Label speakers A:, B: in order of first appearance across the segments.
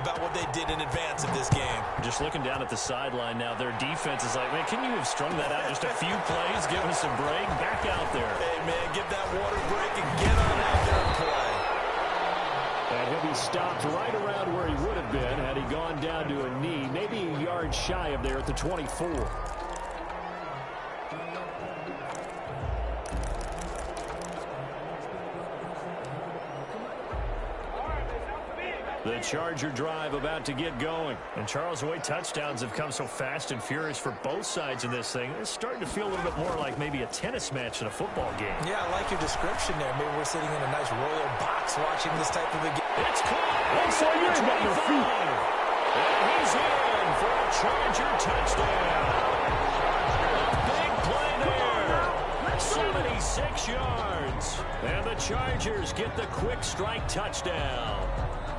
A: about what they did in advance of this game.
B: Just looking down at the sideline now, their defense is like, man, can you have strung that out just a few plays? Give us a break. Back out there.
A: Hey, man, give that water break and get on out there and play.
C: And he'll be stopped right around where he would have been had he gone down to a knee, maybe a yard shy of there at the 24.
B: The Charger drive about to get going. And Charles, the way touchdowns have come so fast and furious for both sides in this thing, it's starting to feel a little bit more like maybe a tennis match in a football game.
A: Yeah, I like your description there. Maybe we're sitting in a nice royal box watching this type of a game.
B: It's caught. Inside the 25. And he's in for a Charger touchdown. A big play there. 76 yards. And the Chargers get the quick strike touchdown.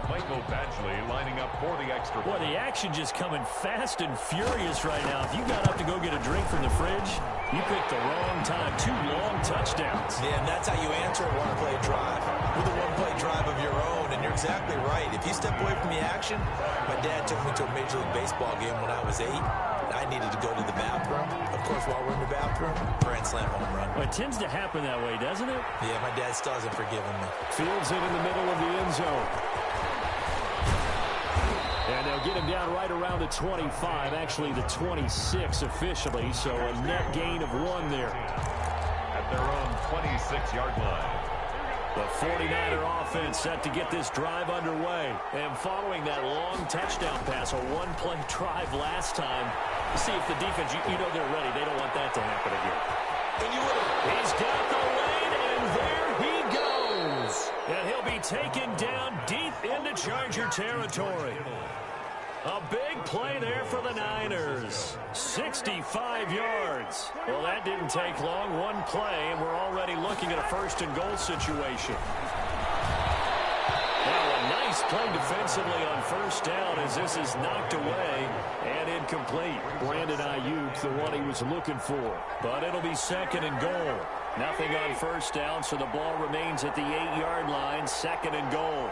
D: Michael Badgley lining up for the extra point.
B: Boy, the action just coming fast and furious right now. If you got up to go get a drink from the fridge, you picked the wrong time. 2 long touchdowns.
A: Yeah, and that's how you answer a one-play drive with a one-play drive of your own. And you're exactly right. If you step away from the action, my dad took me to a Major League Baseball game when I was 8. I needed to go to the bathroom. Of course, while we're in the bathroom, grand slam home run.
B: Well, it tends to happen that way, doesn't it?
A: Yeah, my dad still hasn't forgiven me.
C: Fields it in the middle of the end zone. And they'll get him down right around the 25, actually the 26 officially, so a net gain of 1 there.
D: At their own 26-yard line.
B: The 49er offense set to get this drive underway. And following that long touchdown pass, a one-play drive last time, see if the defense, you know they're ready. They don't want that to happen again. He's got the lane, and there he goes. And he'll be taken down deep into Charger territory. A big play there for the Niners. 65 yards. Well, that didn't take long. One play, and we're already looking at a first-and-goal situation. Now, a nice play defensively on first down as this is knocked away and incomplete.
C: Brandon Ayuk, the one he was looking for.
B: But it'll be second and goal. Nothing on first down, so the ball remains at the 8-yard line, second and goal.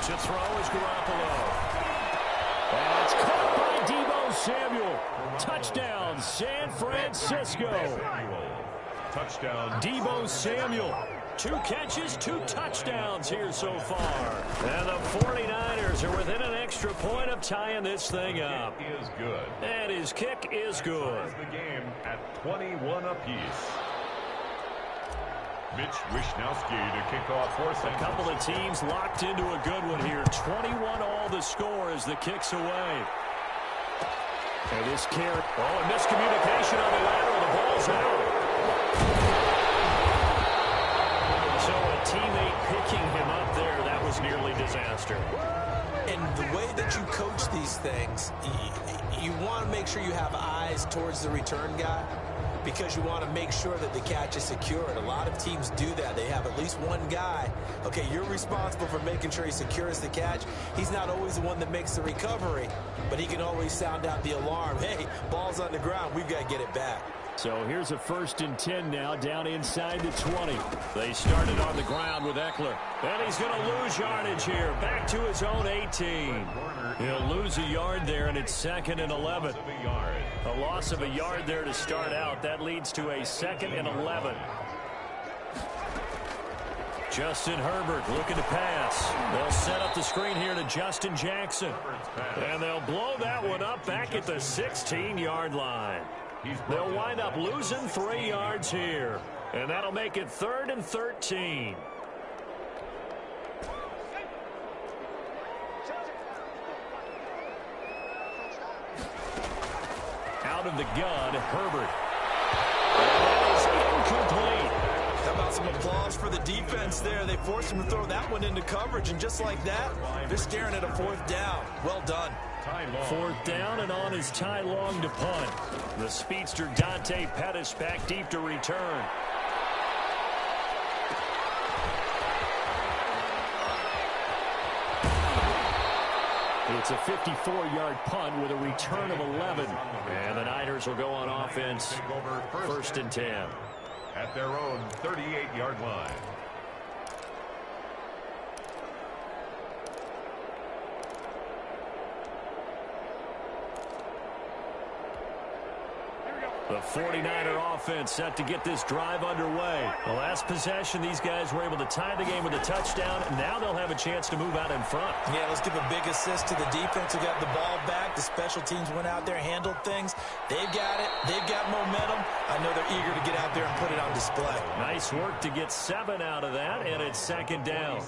B: To throw is Garoppolo.
C: That's caught by Deebo Samuel. Touchdown, San Francisco.
D: Touchdown.
B: Deebo Samuel. 2 catches, 2 touchdowns here so far. And the 49ers are within an extra point of tying this thing up.
D: It is good.
B: And his kick is good.
D: The game at 21 apiece. Mitch Wishnowski to kick off for San
B: A couple of teams locked into a good one here. 21 all the score as the kick's away.
C: And this carry.
B: Oh, and miscommunication on the lateral. The ball's out. So a teammate picking him up there, that was nearly disaster.
A: And the way that you coach these things, you want to make sure you have eyes towards the return guy, because you want to make sure that the catch is secured. A lot of teams do that. They have at least one guy. Okay, you're responsible for making sure he secures the catch. He's not always the one that makes the recovery, but he can always sound out the alarm. Hey, ball's on the ground. We've got to get it back.
C: So here's a 1st and 10 now, down inside the 20.
B: They started on the ground with Eckler. And he's going to lose yardage here. Back to his own 18. He'll lose a yard there, and it's 2nd and 11. A loss of a yard there to start out. That leads to a 2nd and 11. Justin Herbert looking to pass. They'll set up the screen here to Justin Jackson. And they'll blow that one up back at the 16-yard line. They'll wind up losing 3 yards here. And that'll make it 3rd and 13. Out of the gun, Herbert. That is incomplete.
A: How about some applause for the defense there? They forced him to throw that one into coverage, and just like that, they're staring at a 4th down. Well done.
B: 4th down, and on is Ty Long to punt. The speedster Dante Pettis back deep to return.
C: It's a 54-yard punt with a return of 11.
B: And the Niners will go on offense. 1st and 10.
D: At their own 38-yard line.
B: The 49er offense set to get this drive underway. The last possession, these guys were able to tie the game with a touchdown. Now they'll have a chance to move out in front.
A: Yeah, let's give a big assist to the defense who got the ball back. The special teams went out there, handled things. They've got it. They've got momentum. I know they're eager to get out there and put it on display.
B: Nice work to get 7 out of that, and it's second down.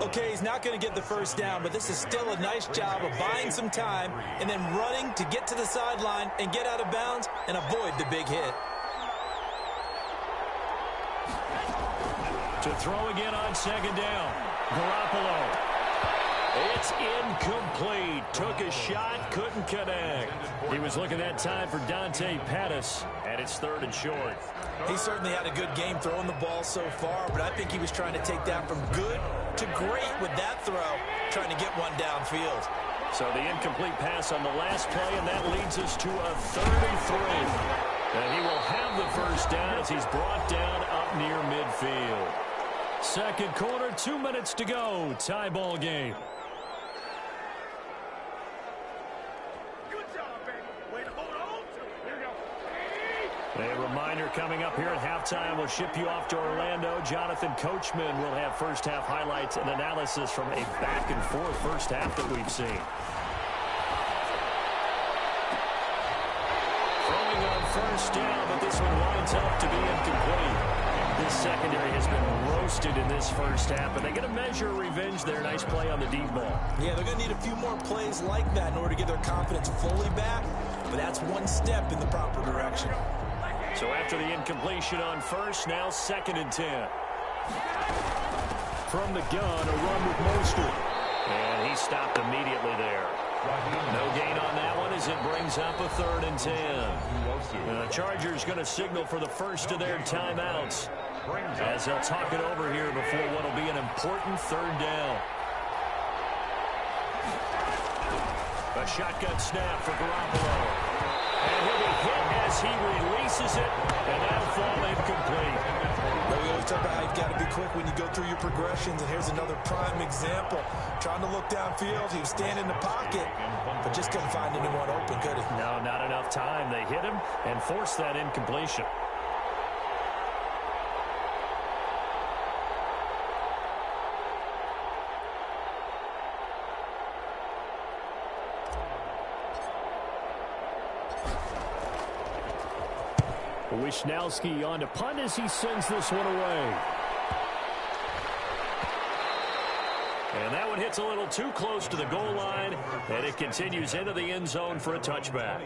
A: Okay, he's not going to get the first down, but this is still a nice job of buying some time and then running to get to the sideline and get out of bounds and avoid the big hit.
B: To throw again on second down. Garoppolo. It's incomplete. Took a shot, couldn't connect. He was looking that time for Dante Pettis, and it's 3rd and short.
A: He certainly had a good game throwing the ball so far, but I think he was trying to take that from good to great with that throw, trying to get one downfield.
B: So the incomplete pass on the last play, and that leads us to a 3rd and 3. And he will have the first down as he's brought down up near midfield. Second quarter, 2 minutes to go. Tie ball game. A reminder coming up here at halftime. We'll ship you off to Orlando. Jonathan Coachman will have first half highlights and analysis from a back-and-forth first half that we've seen. Throwing on first down, but this one winds up to be incomplete. This secondary has been roasted in this first half, and they're going to measure revenge there. Nice play on the deep ball.
A: Yeah, they're going to need a few more plays like that in order to get their confidence fully back, but that's one step in the proper direction.
B: So after the incompletion on first, now 2nd and 10. From the gun, a run with Mostert. And he stopped immediately there. No gain on that one as it brings up a 3rd and 10. The Chargers going to signal for the first of their timeouts as they'll talk it over here before what will be an important 3rd down. A shotgun snap for Garoppolo. And he'll be hit as he releases it, and that'll fall incomplete.
A: Well, we always talk about how you've got to be quick when you go through your progressions, and here's another prime example. Trying to look downfield, he was standing in the pocket, but just couldn't find anyone open, could he?
B: No, not enough time. They hit him and forced that incompletion. Wishnowski on to punt as he sends this one away. And that one hits a little too close to the goal line, and it continues into the end zone for a touchback.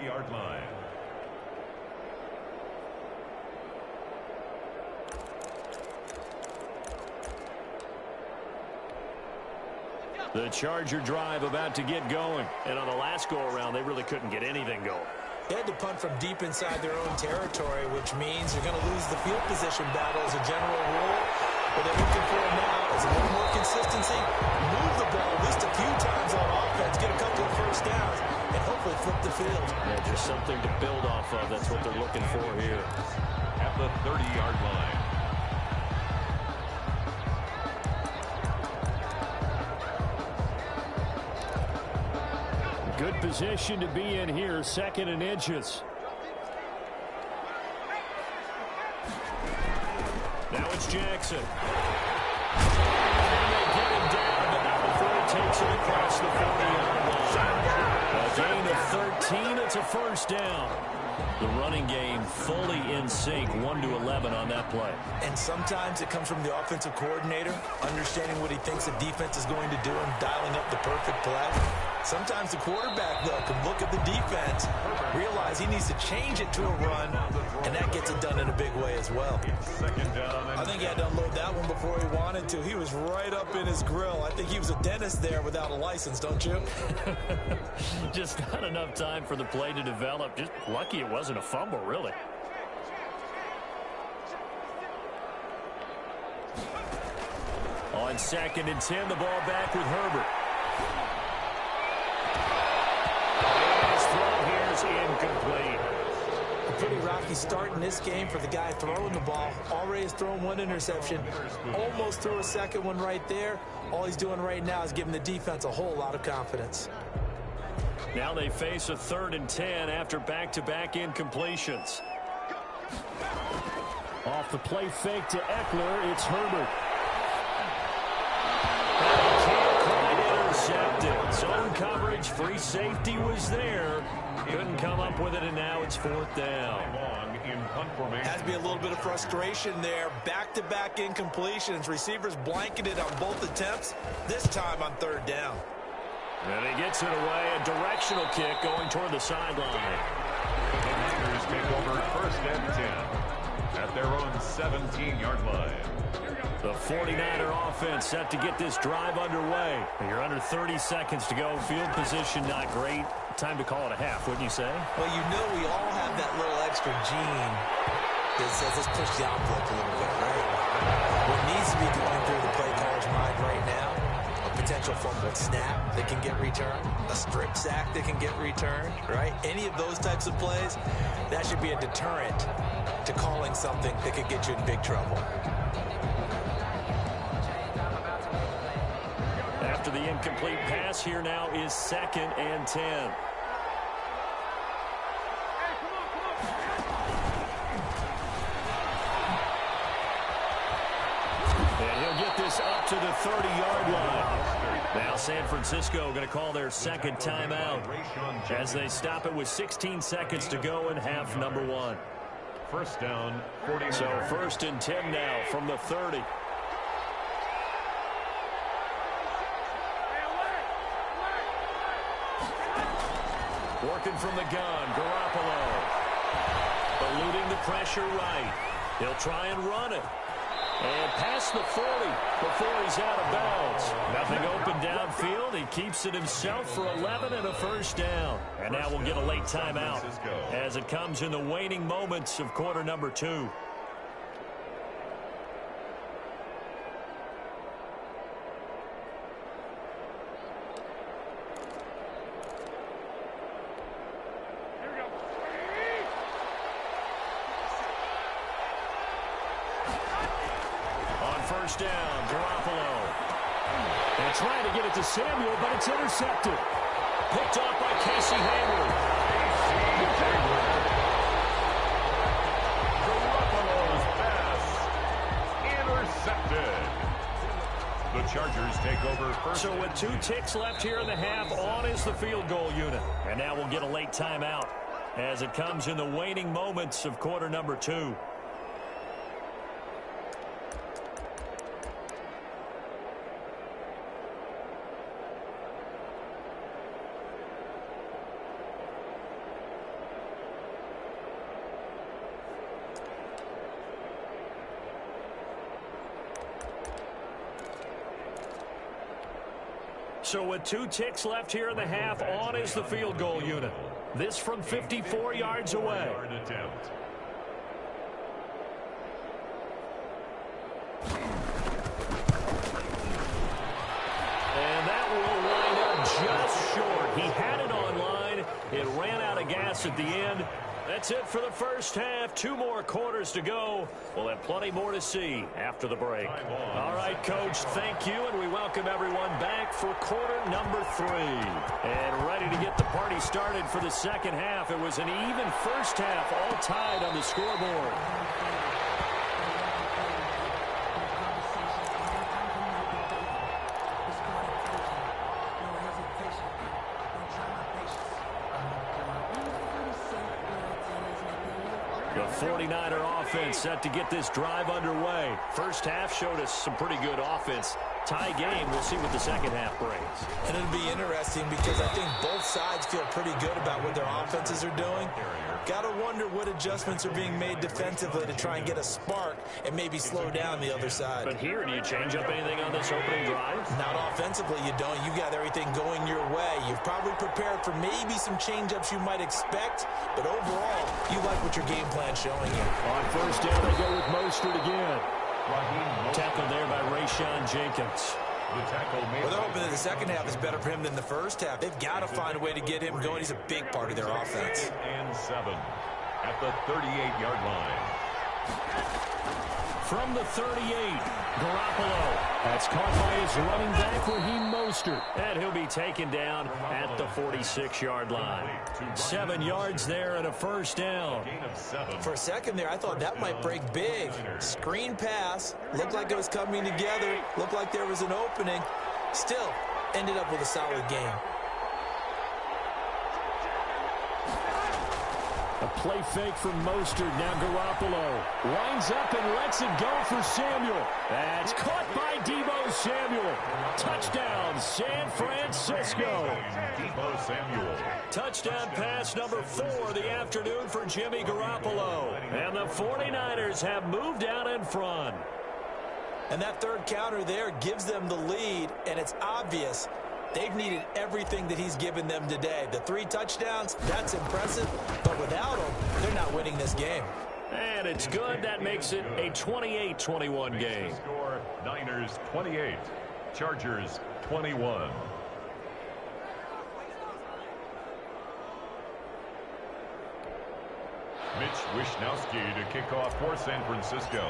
B: The Charger drive about to get going. And on the last go-around, they really couldn't get anything going.
A: They had to punt from deep inside their own territory, which means you're going to lose the field position battle as a general rule. What they're looking for now is a little more consistency, move the ball at least a few times on offense, get a couple of first downs, and hopefully flip the field.
B: Yeah, just something to build off of. That's what they're looking for here.
D: At the 30-yard line.
C: Good position to be in here, 2nd and inches.
B: Now it's Jackson. And they get him down, but now the throw takes it across the 40-yard line. A gain of 13, it's a first down. The running game fully in sync, 1-11 on that play.
A: And sometimes it comes from the offensive coordinator, understanding what he thinks the defense is going to do and dialing up the perfect play. Sometimes the quarterback, though, can look at the defense, realize he needs to change it to a run, and that gets it done in a big way as well. I think he had to unload that one before he wanted to. He was right up in his grill. I think he was a dentist there without a license, don't you?
B: Just not enough time for the play to develop. Just lucky it wasn't a fumble, really. On 2nd and 10, the ball back with Herbert. Incomplete.
A: A pretty rocky start in this game for the guy throwing the ball. Already has thrown one interception. Almost threw a second one right there. All he's doing right now is giving the defense a whole lot of confidence.
B: Now they face a 3rd and 10 after back-to-back incompletions.
C: Off the play fake to Eckler, it's Herbert. Can't quite intercept it. Zone coverage, free safety was there. Couldn't come up with it, and now it's 4th down.
A: Has to be a little bit of frustration there. Back-to-back incompletions. Receivers blanketed on both attempts, this time on 3rd down.
B: And he gets it away. A directional kick going toward the sideline.
D: The Niners take over 1st and 10 at their own 17-yard line.
B: The 49er offense set to get this drive underway. You're under 30 seconds to go. Field position not great. Time to call it a half, wouldn't you say?
A: Well, you know we all have that little extra gene that says let's push the envelope a little bit, right? What needs to be going through the play caller's mind right now, a potential fumbled snap that can get returned, a strip sack that can get returned, right? Any of those types of plays, that should be a deterrent to calling something that could get you in big trouble.
B: After the incomplete pass, here now is 2nd and 10. And he'll get this up to the 30-yard line. Now San Francisco going to call their 2nd timeout as they stop it with 16 seconds to go in half number 1.
D: 1st down, 49.
B: So 1st and 10 now from the 30. Working from the gun, Garoppolo. Eluding the pressure right. He'll try and run it. And past the 40 before he's out of bounds. Nothing open downfield. He keeps it himself for 11 and a 1st down. And now we'll get a late timeout as it comes in the waning moments of quarter number 2. First down, Garoppolo. And trying to get it to Samuel, but it's intercepted. Picked off by Casey Hayward.
D: Garoppolo's pass intercepted. The Chargers take over 1st.
B: So with 2 ticks left here in the half, on is the field goal unit. And now we'll get a late timeout as it comes in the waning moments of quarter number 2. So with 2 ticks left here in the half, on is the field goal unit. This from 54 yards away. And that will wind up just short. He had it on line. It ran out of gas at the end. That's it for the first half. 2 more quarters to go. We'll have plenty more to see after the break. All right, Coach, thank you, and we welcome everyone back for quarter number 3. And ready to get the party started for the second half. It was an even first half, all tied on the scoreboard. The 49er offense set to get this drive underway. First half showed us some pretty good offense. Tie game. We'll see what the second half brings.
A: And it'll be interesting because I think both sides feel pretty good about what their offenses are doing. Got to wonder what adjustments are being made defensively to try and get a spark and maybe slow down the other side.
B: But here, do you change up anything on this opening drive?
A: Not offensively, you don't. You got everything going your way. You've probably prepared for maybe some change-ups you might expect, but overall, you like what your game plan's showing you.
C: On first down, they go with Mostert again.
B: Tackled there by Rayshon Jenkins.
A: Well, they're hoping that the second half is better for him than the first half. They've got to find a way to get him going. He's a big part of their offense.
D: And 7 at the 38-yard line.
B: From the 38, Garoppolo. That's caught by his running back, Raheem Mostert. And he'll be taken down at the 46-yard line. 7 yards there and a first down.
A: For a second there, I thought that might break big. Screen pass. Looked like it was coming together. Looked like there was an opening. Still, ended up with a solid game.
B: A play fake from Mostert. Now Garoppolo lines up and lets it go for Samuel. That's caught by Deebo Samuel. Touchdown, San Francisco.
D: Deebo Samuel.
B: Touchdown pass number 4 of the afternoon for Jimmy Garoppolo. And the 49ers have moved out in front.
A: And that third counter there gives them the lead, and it's obvious they've needed everything that he's given them today. The 3 touchdowns, that's impressive, but without him, they're not winning this game.
B: And it's good. That makes it a 28-21 game.
D: Score Niners 28, Chargers 21. Mitch Wishnowsky to kick off for San Francisco.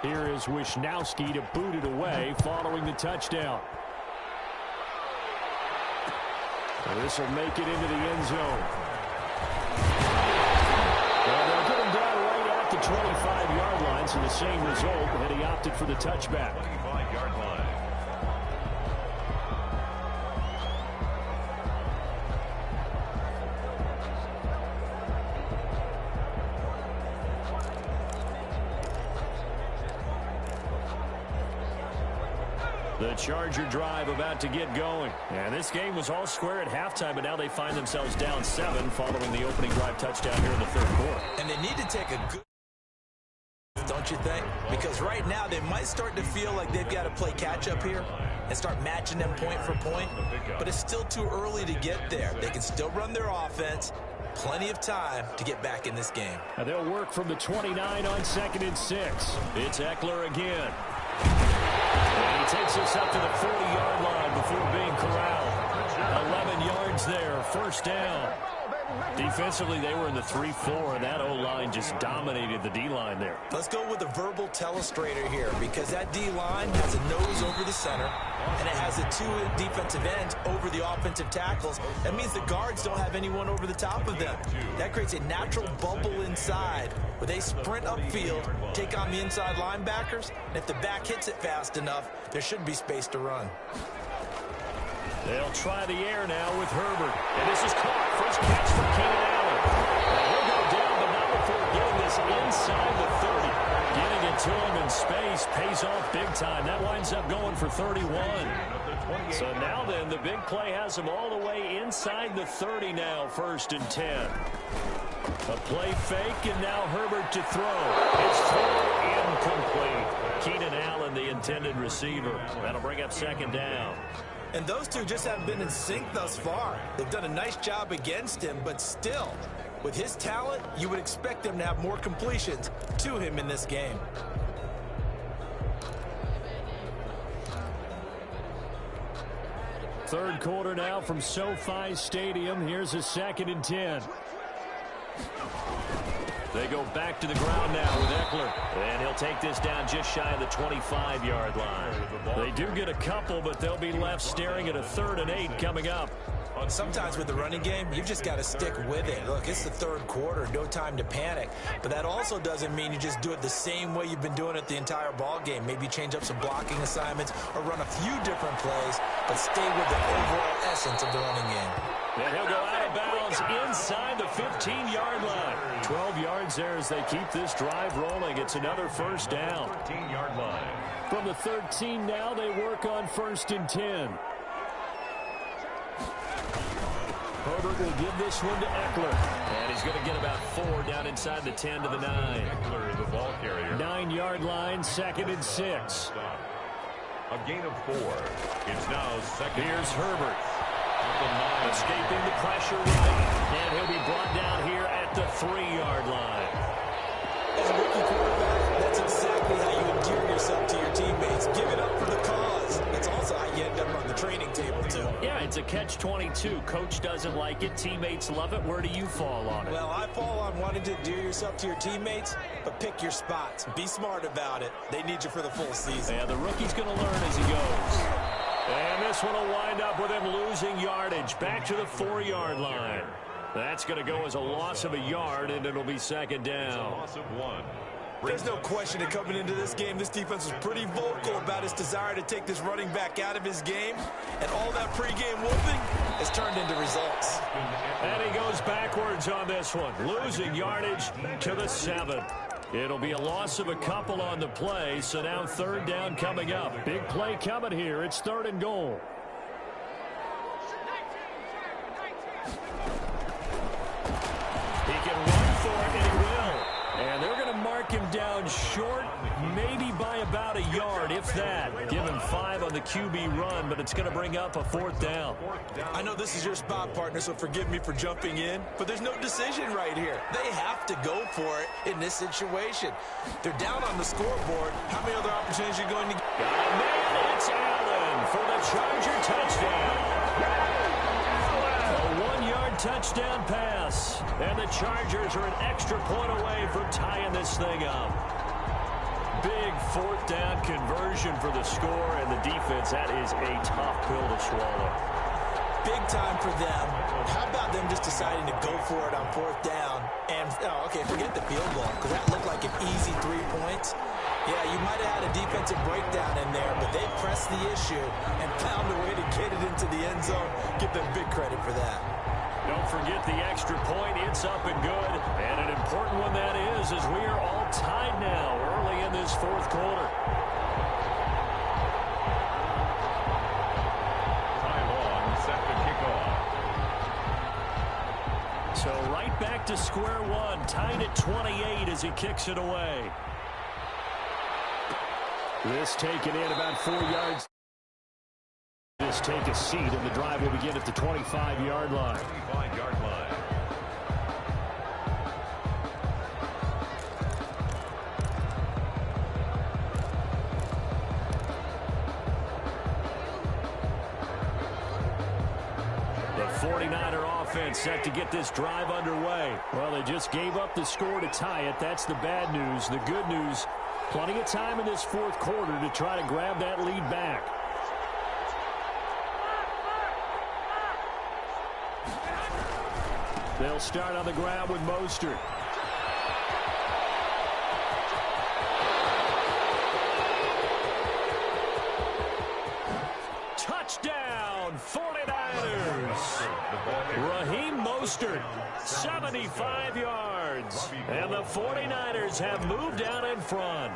B: Here is Wishnowsky to boot it away following the touchdown. This will make it into the end zone. And they'll get him down right at the 25-yard line, so the same result, and he opted for the touchback.
D: 25-yard line.
B: The Charger drive about to get going. And this game was all square at halftime, but now they find themselves down 7 following the opening drive touchdown here in the third quarter.
A: And they need to take a good, don't you think? Because right now they might start to feel like they've got to play catch-up here and start matching them point for point. But it's still too early to get there. They can still run their offense. Plenty of time to get back in this game.
B: Now they'll work from the 29 on 2nd and 6. It's Eckler again. And he takes us up to the 40-yard line before being corralled. 11 yards there, first down. Defensively, they were in the 3-4, and that O-line just dominated the D-line there.
A: Let's go with a verbal telestrator here, because that D-line has a nose over the center, and it has the 2 defensive ends over the offensive tackles. That means the guards don't have anyone over the top of them. That creates a natural bubble inside where they sprint upfield, take on the inside linebackers, and if the back hits it fast enough, there should be space to run.
B: They'll try the air now with Herbert. And this is caught. First catch for Keenan Allen. And he'll go down, but not before getting this inside the 30. Getting it to him in space pays off big time. That winds up going for 31. So now then, the big play has him all the way inside the 30 now, 1st and 10. A play fake, and now Herbert to throw. His throw incomplete. Keenan Allen, the intended receiver. That'll bring up 2nd down.
A: And those two just haven't been in sync thus far. They've done a nice job against him, but still, with his talent, you would expect them to have more completions to him in this game.
B: Third quarter now from SoFi Stadium. Here's a 2nd and 10. They go back to the ground now with Eckler. And he'll take this down just shy of the 25-yard line. They do get a couple, but they'll be left staring at a 3rd and 8 coming up.
A: Sometimes with the running game, you've just got to stick with it. Look, it's the 3rd quarter, no time to panic. But that also doesn't mean you just do it the same way you've been doing it the entire ball game. Maybe change up some blocking assignments or run a few different plays, but stay with the overall essence of the running game.
B: And he'll go out of bounds inside the 15-yard line. 12 yards there as they keep this drive rolling. It's another first down.
D: 13-yard line.
B: From the 13 now, they work on 1st and 10. Herbert will give this one to Eckler. And he's going to get about 4 down inside the 10 to the 9.
D: Eckler, the ball carrier.
B: 9-yard line, 2nd and 6.
D: A gain of 4. It's now 2nd.
B: Here's Herbert. Escaping the pressure right. And he'll be brought down here at the 3-yard line.
A: As a rookie quarterback, that's exactly how you endear yourself to your teammates. Give it up for the cause. It's also how you end up on the training table, too.
B: Yeah, it's a catch-22. Coach doesn't like it. Teammates love it. Where do you fall on it?
A: Well, I fall on wanting to endear yourself to your teammates, but pick your spots. Be smart about it. They need you for the full season.
B: Yeah, the rookie's going to learn as he goes. And this one will wind up with him losing yardage. Back to the 4-yard line. That's going to go as a loss of a yard, and it'll be second down.
D: Loss of 1.
A: There's no question that coming into this game, this defense was pretty vocal about its desire to take this running back out of his game, and all that pregame whooping has turned into results.
B: And he goes backwards on this one, losing yardage to the 7. It'll be a loss of a couple on the play, so now third down coming up. Big play coming here. It's 3rd and goal. He can run for it, and he will. And they're going to mark him down short, maybe by about a yard, if that. Give him 5 on the QB run, but it's going to bring up a 4th down.
A: I know this is your spot, partner, so forgive me for jumping in, but there's no decision right here. They have to go for it in this situation. They're down on the scoreboard. How many other opportunities are you going to get?
B: Got a man, it's Allen for the Charger touchdown. A 1-yard touchdown pass. And the Chargers are an extra point away from tying this thing up. Big 4th down conversion for the score, and the defense, that is a tough pill to swallow.
A: Big time for them. How about them just deciding to go for it on 4th down? And, okay, forget the field goal, because that looked like an easy 3 points. Yeah, you might have had a defensive breakdown in there, but they pressed the issue and found a way to get it into the end zone. Give them big credit for that.
B: Don't forget the extra point. It's up and good. And an important one that is, as we are all tied now early in this 4th quarter.
D: Ty Long set to kick off.
B: So right back to square one. Tied at 28 as he kicks it away. This taken in about 4 yards. Just take a seat, and the drive will begin at the 25-yard line.
D: 25-yard line.
B: The 49er offense set to get this drive underway. Well, they just gave up the score to tie it. That's the bad news. The good news, plenty of time in this 4th quarter to try to grab that lead back. They'll start on the ground with Mostert. Touchdown, 49ers. Raheem Mostert, 75 yards. And the 49ers have moved out in front.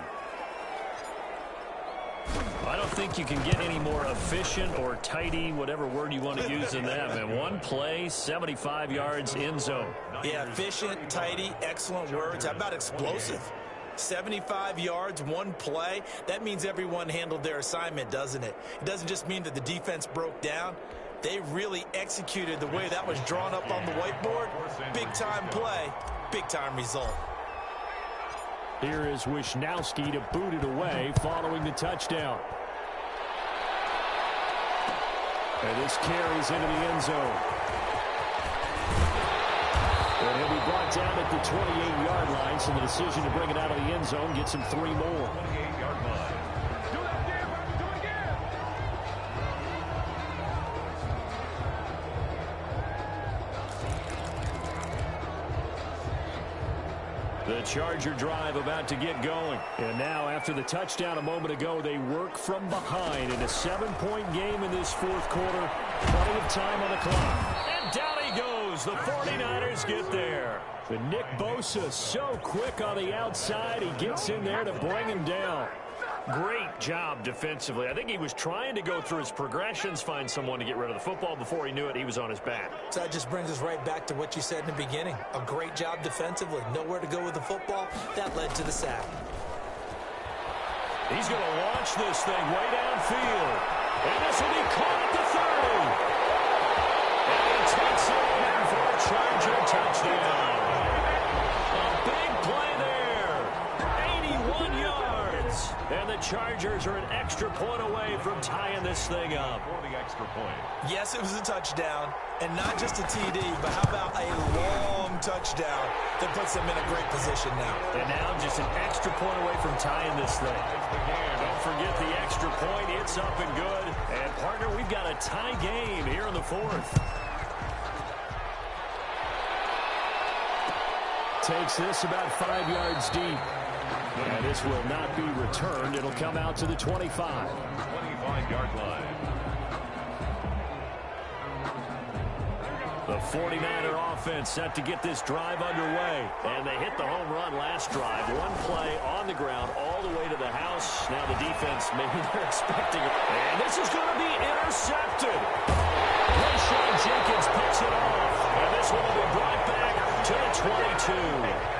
B: I don't think you can get any more efficient or tidy, whatever word you want to use in that, man. One play, 75 yards, end zone.
A: Yeah, efficient, tidy, excellent words. How about explosive? 75 yards, one play. That means everyone handled their assignment, doesn't it? It doesn't just mean that the defense broke down. They really executed the way that was drawn up on the whiteboard. Big-time play, big-time result.
B: Here is Wisnowski to boot it away following the touchdown. And this carries into the end zone. And he'll be brought down at the 28-yard line, so the decision to bring it out of the end zone gets him 3 more.
D: 28-yard line. Do that again, brother. Do it again.
B: The Charger drive about to get going. And now, after the touchdown a moment ago, they work from behind in a 7-point game in this 4th quarter. Plenty of time on the clock. And down he goes. The 49ers get there. And Nick Bosa so quick on the outside. He gets in there to bring him down. Great job defensively. I think he was trying to go through his progressions, find someone to get rid of the football. Before he knew it, he was on his back.
A: So that just brings us right back to what you said in the beginning. A great job defensively. Nowhere to go with the football. That led to the sack.
B: He's going to launch this thing way downfield. And this will be caught at the 30. And he takes it in for a Charger touchdown. A big play there. 81 yards. And the Chargers are an extra point away from tying this thing up.
D: For the extra point.
A: Yes, it was a touchdown, and not just a TD, but how about a long touchdown that puts them in a great position now.
B: And now just an extra point away from tying this thing. Don't forget the extra point. It's up and good. And, partner, we've got a tie game here in the fourth. Takes this about 5 yards deep. And this will not be returned. It'll come out to the 25.
D: 25-yard line.
B: The 49er offense set to get this drive underway. And they hit the home run last drive. One play on the ground all the way to the house. Now the defense, maybe they're expecting it. And this is going to be intercepted. Rashawn Jenkins picks it off. And this one will be brought back to the 22.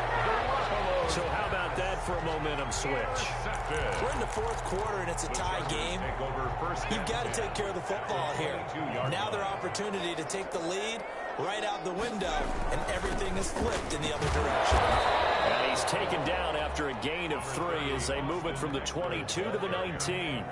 B: So how about that for a momentum switch?
A: We're in the fourth quarter, and it's a tie game. You've got to take care of the football here. Now their opportunity to take the lead right out the window, and everything is flipped in the other direction.
B: And he's taken down after a gain of 3 as they move it from the 22 to the 19.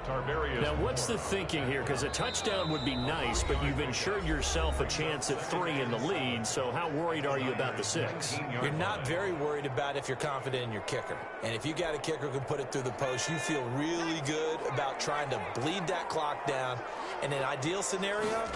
B: Now, what's the thinking here? Because a touchdown would be nice, but you've ensured yourself a chance at 3 in the lead, so how worried are you about the 6?
A: You're not very worried about if you're confident in your kicker. And if you got a kicker who can put it through the post, you feel really good about trying to bleed that clock down. In an ideal scenario,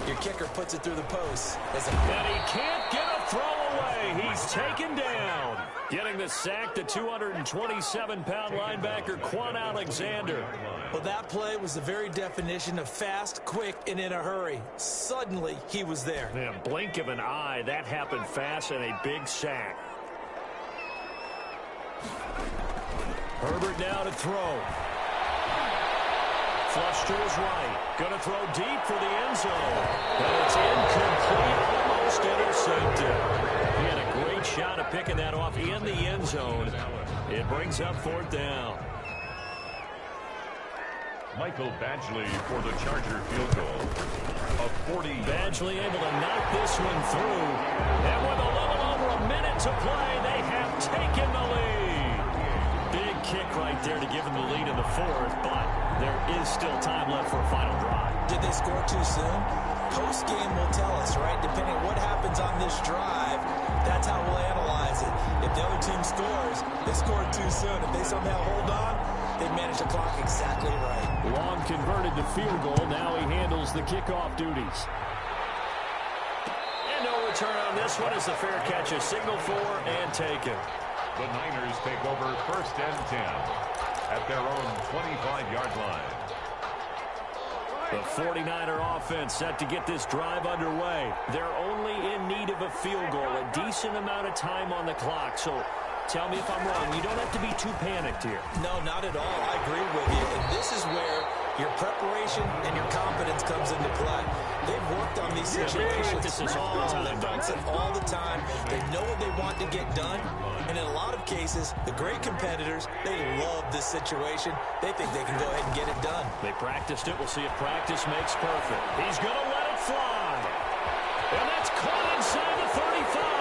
A: your kicker puts it through the post.
B: And he can't get a throw away. He's taken down. Getting the sack, the 227-pound linebacker, Quan Alexander.
A: Well, that play was the very definition of fast, quick, and in a hurry. Suddenly, he was there.
B: In a blink of an eye, that happened fast and a big sack. Herbert now to throw. Flush to his right. Going to throw deep for the end zone. And it's incomplete, almost intercepted. He had a great shot at picking that off in the end zone. It brings up 4th down.
D: Michael Badgley for the Charger field goal. A 40.
B: Badgley able to knock this one through. And with a little over a minute to play, they have taken the lead. Big kick right there to give them the lead in the 4th, but there is still time left for a final drive.
A: Did they score too soon? Post-game will tell us, right? Depending on what happens on this drive, that's how we'll analyze it. If the other team scores, they scored too soon. If they somehow hold on, they manage the clock exactly right.
B: Long converted to field goal. Now he handles the kickoff duties. And no return on this one as the fair catch is signaled for and taken.
D: The Niners take over 1st and 10 at their own 25-yard line.
B: The 49er offense set to get this drive underway. They're only in need of a field goal, a decent amount of time on the clock. So tell me if I'm wrong. You don't have to be too panicked here.
A: No, not at all. I agree with you. And this is where your preparation and your confidence comes into play. They've worked on these situations all the time. They know what they want to get done. And in a lot of cases, the great competitors, they love this situation. They think they can go ahead and get it done.
B: They practiced it. We'll see if practice makes perfect. He's going to let it fly. And that's caught inside the 35.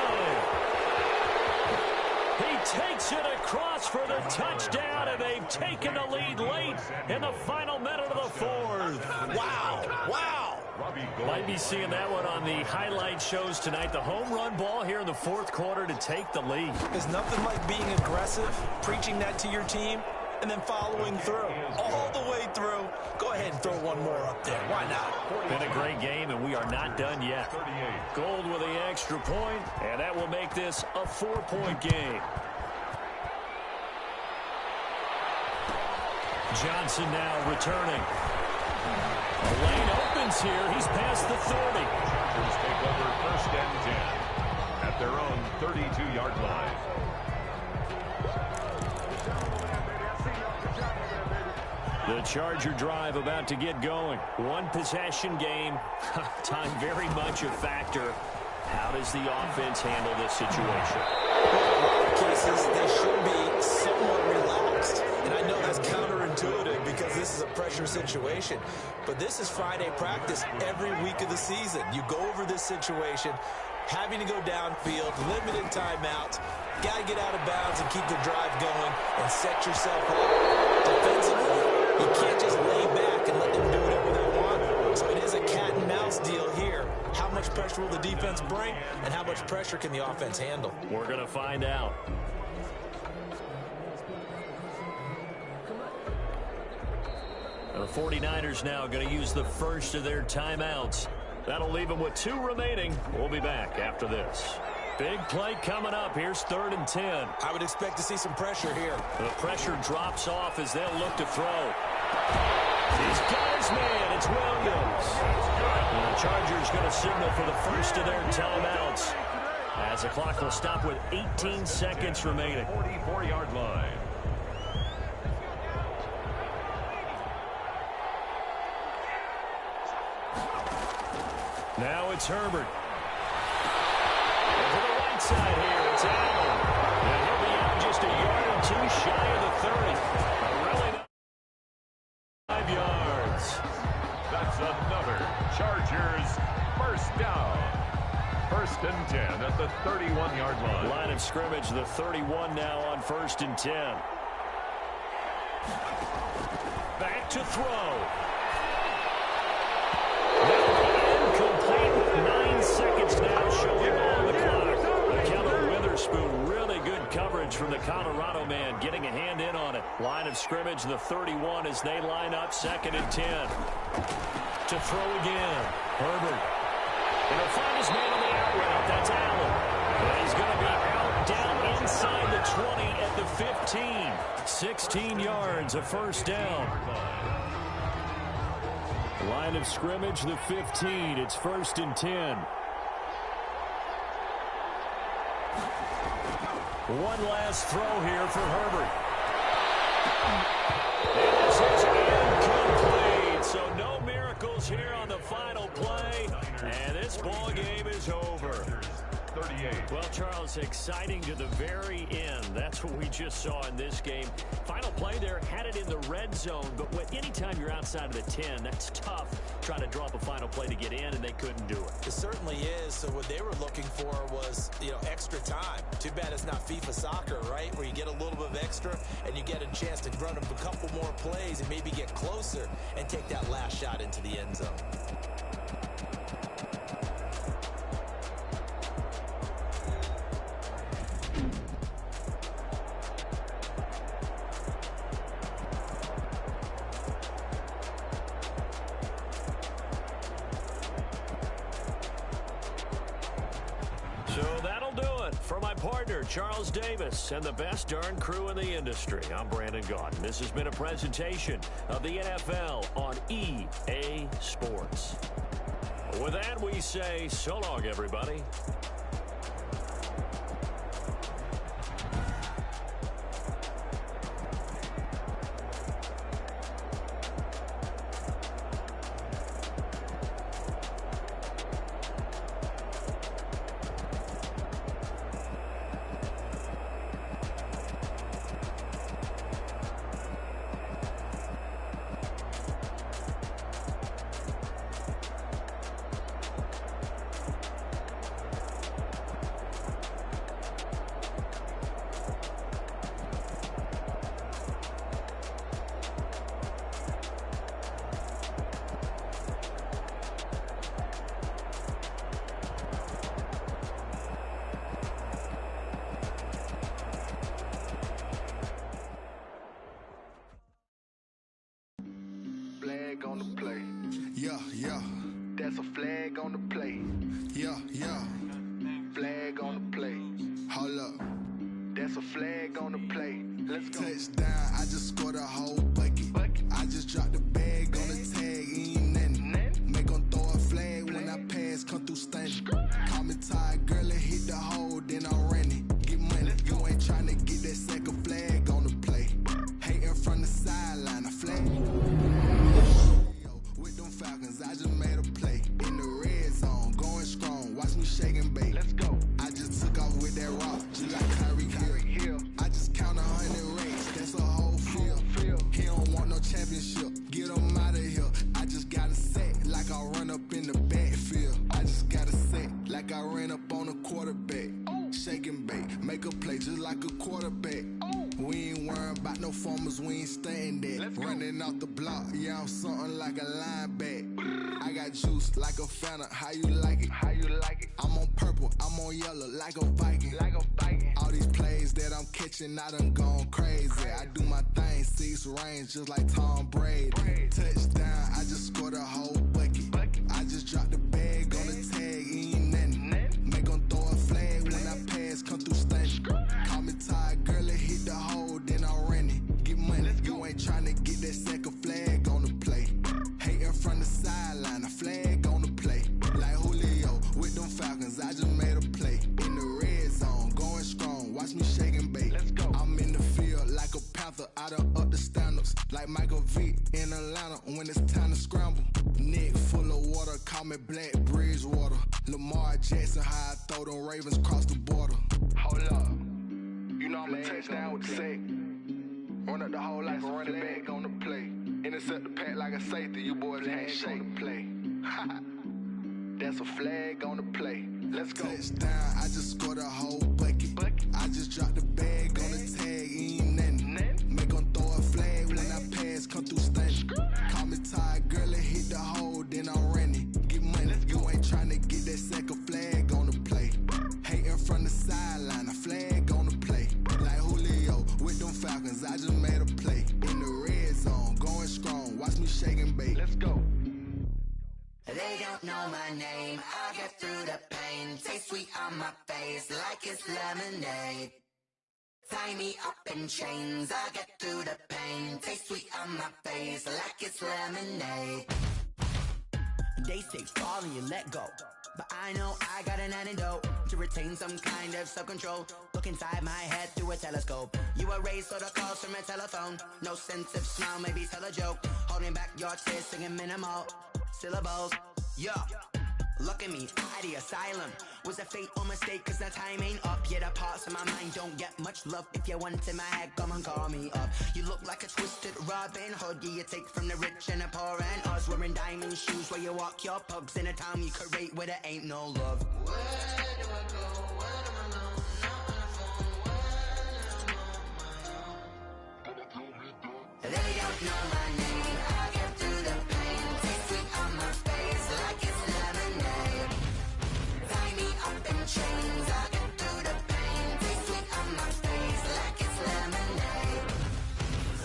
B: He takes it across for the touchdown, and they've taken the lead late in the final minute of the 4th.
A: Wow. Wow.
B: Might be seeing that one on the highlight shows tonight. The home run ball here in the 4th quarter to take the lead.
A: There's nothing like being aggressive, preaching that to your team, and then following through. All the way through. Go ahead and throw one more up there. Why not?
B: Been a great game, and we are not done yet. Gold with the extra point, and that will make this a 4-point game. Johnson now returning. A lane opens here. He's past the 30.
D: Chargers take over 1st and 10 at their own 32-yard line.
B: The Charger drive about to get going. One possession game. Time very much a factor. How does the offense handle this situation?
A: In a lot of cases, they should be somewhat relaxed. And I know that's counterintuitive because this is a pressure situation. But this is Friday practice every week of the season. You go over this situation, having to go downfield, limited timeouts, got to get out of bounds and keep the drive going and set yourself up defensively, you can't just lay back and let them do whatever they want. So it is a cat and mouse deal here. How much pressure will the defense bring, and how much pressure can the offense handle?
B: We're going to find out. The 49ers now going to use the first of their timeouts. That'll leave them with 2 remaining. We'll be back after this. Big play coming up. Here's 3rd and 10.
A: I would expect to see some pressure here.
B: The pressure drops off as they'll look to throw. He's got his man. It's Williams. And the Chargers going to signal for the first of their timeouts, as the clock will stop with 18 seconds remaining.
D: 44-yard line.
B: Now it's Herbert. To the right side here, it's Allen. And he'll be out just a yard or 2 shy of the 30. Really 5 yards.
D: That's another Chargers first down. 1st and 10 at the 31-yard line.
B: Line of scrimmage, the 31 now on 1st and 10. Back to throw. Incomplete with 9 seconds now showing on the clock. Keller Witherspoon, really good coverage from the Colorado man, getting a hand in on it. Line of scrimmage, the 31 as they line up 2nd and 10. To throw again. Herbert. And he'll find his man on the out route. That's Allen. And he's going to be out down inside the 20 at the 15. 16 yards, a first down. Line of scrimmage, the 15. It's 1st and 10. One last throw here for Herbert. And this is incomplete. So no miracles here on the final play. And this ball game is over.
D: 38.
B: Well, Charles, exciting to the very end. That's what we just saw in this game. Final play there, had it in the red zone, but anytime you're outside of the 10, that's tough trying to draw up a final play to get in, and they couldn't do it.
A: It certainly is. So what they were looking for was, extra time. Too bad it's not FIFA soccer, right, where you get a little bit of extra and you get a chance to run up a couple more plays and maybe get closer and take that last shot into the end zone.
B: Charles Davis and the best darn crew in the industry. I'm Brandon Gaudin. This has been a presentation of the NFL on EA Sports. With that, we say so long, everybody.
E: On the play.
F: Yeah, yeah.
E: That's a flag on the play.
F: Yeah, yeah.
E: Flag on the play.
F: Hold up.
E: That's a flag on the play. Let's go.
F: Touchdown, I just scored a whole bucket. I just dropped the bag on the tag, ain't nothing. Make them throw a flag when I pass, come through stunning. Call me tired, girl, and hit the hole, then I'm running. Get money, you ain't trying to get that second flag on the play. Hating from the sideline, a flag. With them Falcons, I just made a play. In the red zone, going strong, watch me shake and bake.
E: Let's go.
F: I just took off with that rock, just like Kyrie Hill. I just count 100 rates, that's a whole field. He don't want no championship, get him out of here. I just got a set, like I run up in the backfield. I just got a set, like I ran up on a quarterback. Shake and bake, make a play just like a quarterback. We ain't worrying about no formers, we ain't staying there. Running off the block, yeah, I'm something like a linebacker. I got juice like a Fanta, how you like it? I'm on purple, I'm on yellow, like a Viking. All these plays that I'm catching, I done gone crazy. I do my thing, 6 range, just like Tom Brady. Touchdown, I just scored a whole bucket. I just dropped the bag on the tag, ain't nothing. Make 'em throw a flag when I pass, come through stunning. Call me tired, girl, it hit the hole, then I ran it. Get money, you ain't tryna get that second flag on the play. Hating from the sideline, a flag on the play. Like Julio with them Falcons, I just made a play. In the red zone, going strong, watch me shake and bake. I'm in the field like a panther, I done up the standards. Like Michael Vick in Atlanta when it's time to scramble. Neck full of water, call me Black Bridgewater. Lamar Jackson, how I throw them Ravens cross the border.
E: Hold up. You know I'm a touchdown with the sack. Run up the hole like a running back on the play. Intercept the pack like a safety. You boys ain't shake the play. That's a flag on the play. Let's go.
F: Touchdown, I just scored a whole bucket. I just dropped the bag on the tag, ain't nothing. Make 'em throw a flag when I pass, come through stunning. Call me tired, girl, it hit the hole, then I ran it. Get money, you ain't tryna get that second flag on the play. Hating from the sideline, a flag on the play. Like Julio with them Falcons, I just made a play. In the red zone, going strong, watch me shake and bake.
E: Let's go.
G: They don't know my name, I get through the pain. Taste sweet on my face like it's lemonade. Tie me up in chains, I get through the pain. Taste sweet on my face like it's lemonade. They say fall and you let go, but I know I got an antidote to retain some kind of self-control. Look inside my head through a telescope. You erase all the calls from a telephone. No sense of smile, maybe tell a joke. Holding back your tears, singing minimal syllables. Yeah, look at me, at the asylum. Was a fate or mistake, cause the time ain't up. Yet the parts of my mind don't get much love. If you want in my head, come and call me up. You look like a twisted Robin Hood. Yeah, you take from the rich and the poor and us. Wearing diamond shoes where you walk your pugs in a town you create where there ain't no love. Where do I go? Where do I know? Not on the phone. Where do I know? They don't know my name. I get through the pain. Taste sweet on my face like it's lemonade. Tie me up in chains. I get through the pain. Taste sweet on my face like it's lemonade.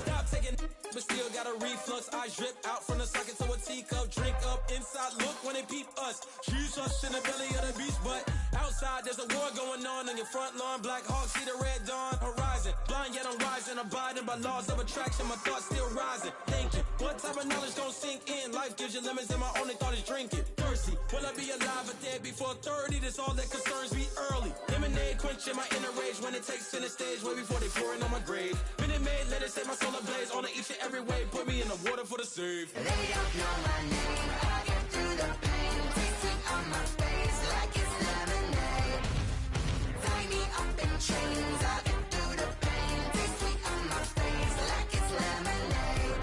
H: Stop taking, but still got a reflux. I drip out from the socket to a teacup. Drink up inside, look when they peep us. She's us in the belly of the beach, but outside there's a war going on your front lawn. Black Hawk, see the red dawn horizon. Blind yet I'm rising, abiding by laws of attraction. My thoughts still rising. Thinking, what type of knowledge gon' sink in? Life gives you limits and my only thought is drinking. Thirsty, will I be alive or dead before 30? That's all that concerns me early. Lemonade quenching my inner rage when it takes center stage way before they pouring on my grave. Minute Maid, let it set my soul ablaze on each and every way. Put me in the water for the save.
G: They don't know my name. I get through the pain. Taste sweet on my face like it's lemonade. Tie me up in chains. I get through the pain. Taste sweet on my face like it's lemonade.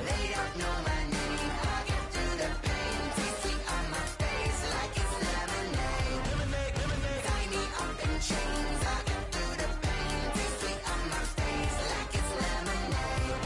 G: They don't know my name. I get through the pain. Taste sweet on my face like it's lemonade. Tie me up in chains. I get through the pain. Taste sweet on my face like it's lemonade.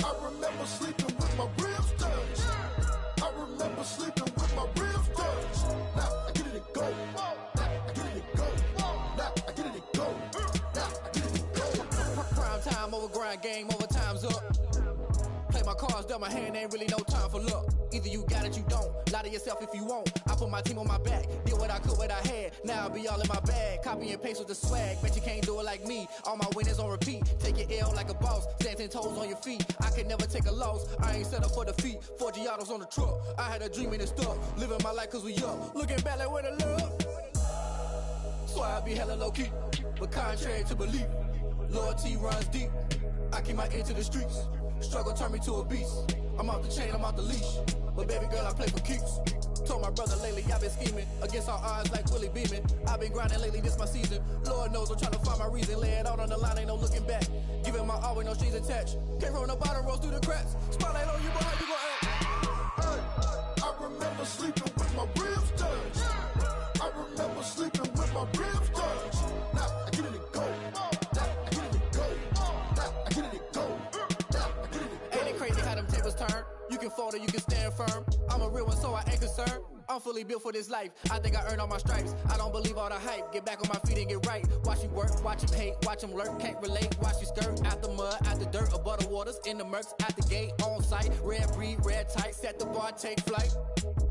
F: I remember sleeping with my ribs touched. I remember sleeping with my ribs touched. Now I get it to go. Now I get it to go. Now I get it to go. Now I get it to go.
I: Prime time over grind game, over time's up. Play my cards, dealt my hand, ain't really no time for luck. Either you got it, you don't. Lie to yourself if you won't. I put my team on my back. Did what I could, what I had. Now I'll be all in my bag. Copy and paste with the swag. Bet you can't do it like me. All my winners on repeat. Take your L like a boss. Stand 10 toes on your feet. I can never take a loss. I ain't set up for defeat. 4 Giottos on the truck. I had a dream and it stuck. Living my life cause we up. Looking back like where the love. So I be hella low key. But contrary to belief, loyalty runs deep. I keep my ear to the streets. Struggle turned me to a beast. I'm off the chain, I'm off the leash. But baby girl, I play for keeps. Told my brother lately, I've been scheming. Against all odds like Willie Beeman. I've been grinding lately, this my season. Lord knows I'm trying to find my reason. Lay it out on the line, ain't no looking back. Giving my all with no strings attached. Came from the bottom, rose through the cracks. Spotlight on you, but how you gon' act?
F: Hey, I remember sleeping with my ribs touched. I remember sleeping with my ribs touched. Now I get it to go. Now I get it to go. Now I get it to go. Now I get it to go.
I: Ain't it crazy how them tables turn? You can fold or you can stand firm. I'm a real one, so I ain't concerned. I'm fully built for this life. I think I earned all my stripes. I don't believe all the hype. Get back on my feet and get right. Watch you work, watch him hate, watch him lurk. Can't relate, watch you skirt. Out the mud, out the dirt, above the waters, in the murks, at the gate, on site. Red breed, red tight, set the bar, take flight.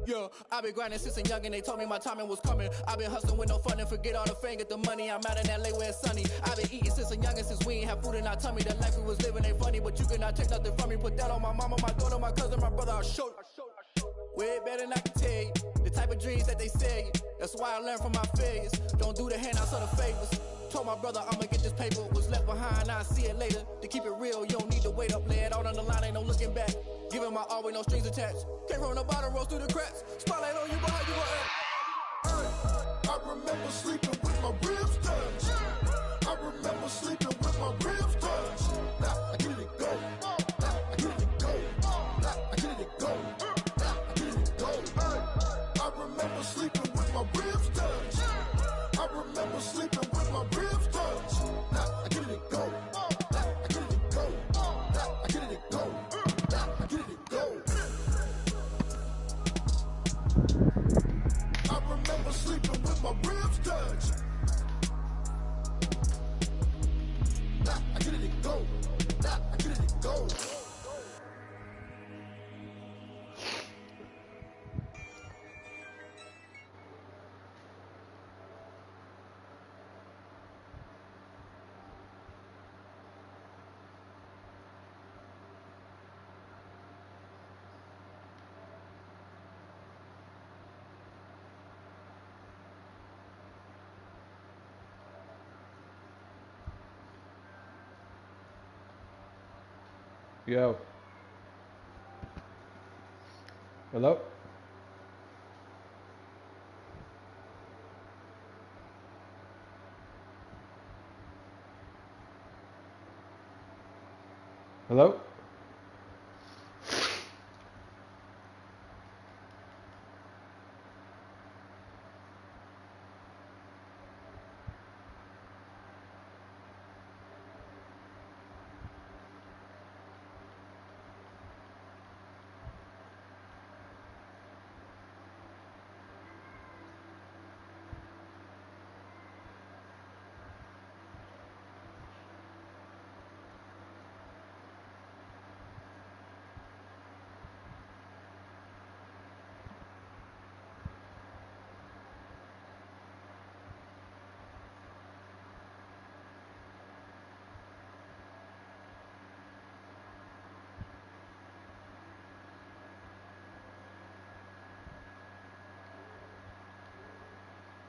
I: Yeah, I've been grinding since a young and they told me my timing was coming. I've been hustling with no fun and forget all the fame, get the money. I'm out in LA where it's sunny. I've been eating since a young and since we ain't have food in our tummy. The life we was living ain't funny, but you cannot take nothing from me. Put that on my mama, my daughter, my cousin, my brother, I'll show you. Way better than I can tell you. The type of dreams that they sell you. That's why I learned from my failures. Don't do the handouts or the favors. Told my brother I'ma get this paper. Was left behind, I'll see it later. To keep it real, you don't need to wait up. Lay it out on the line, ain't no looking back. Giving my all with no strings attached. Came from the bottom, rose through the cracks. Spotlight on you, but how you gon' act?
F: I remember sleeping with my ribs touched. I remember sleeping with my ribs touched. Now I get it to go. Now I get it to go. Now I get it to go. Now I get it to go. I remember sleeping with my ribs touched. I remember sleeping with my ribs touched. Now I get it to go. Now I get it to go. Now I get it to go. Now I get it to go. I remember sleeping with my ribs touched. Now I get it to go. Now I get it to go.
J: Yo. Hello? Hello?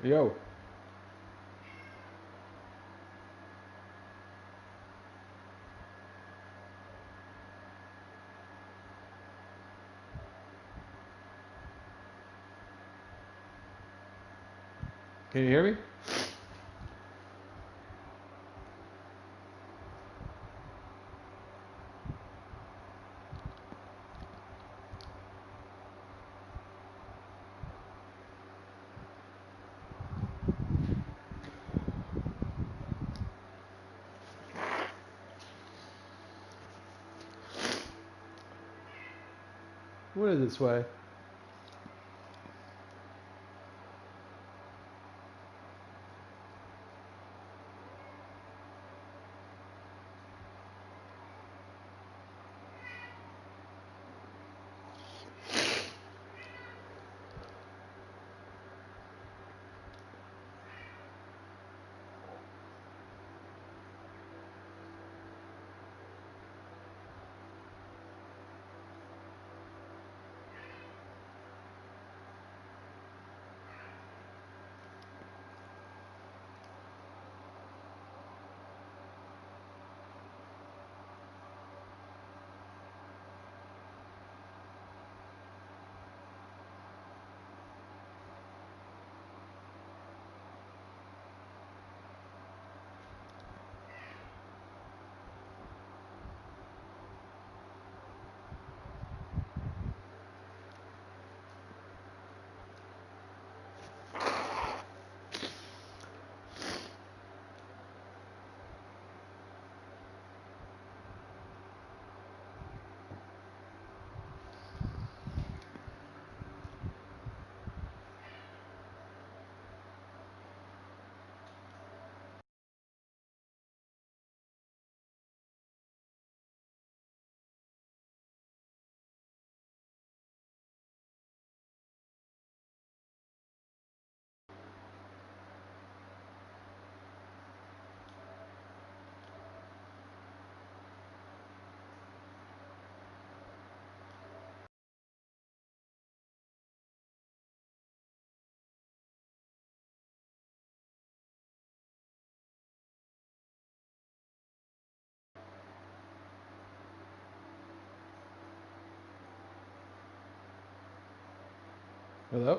J: Yo. Can you hear me? What is this way? Hello?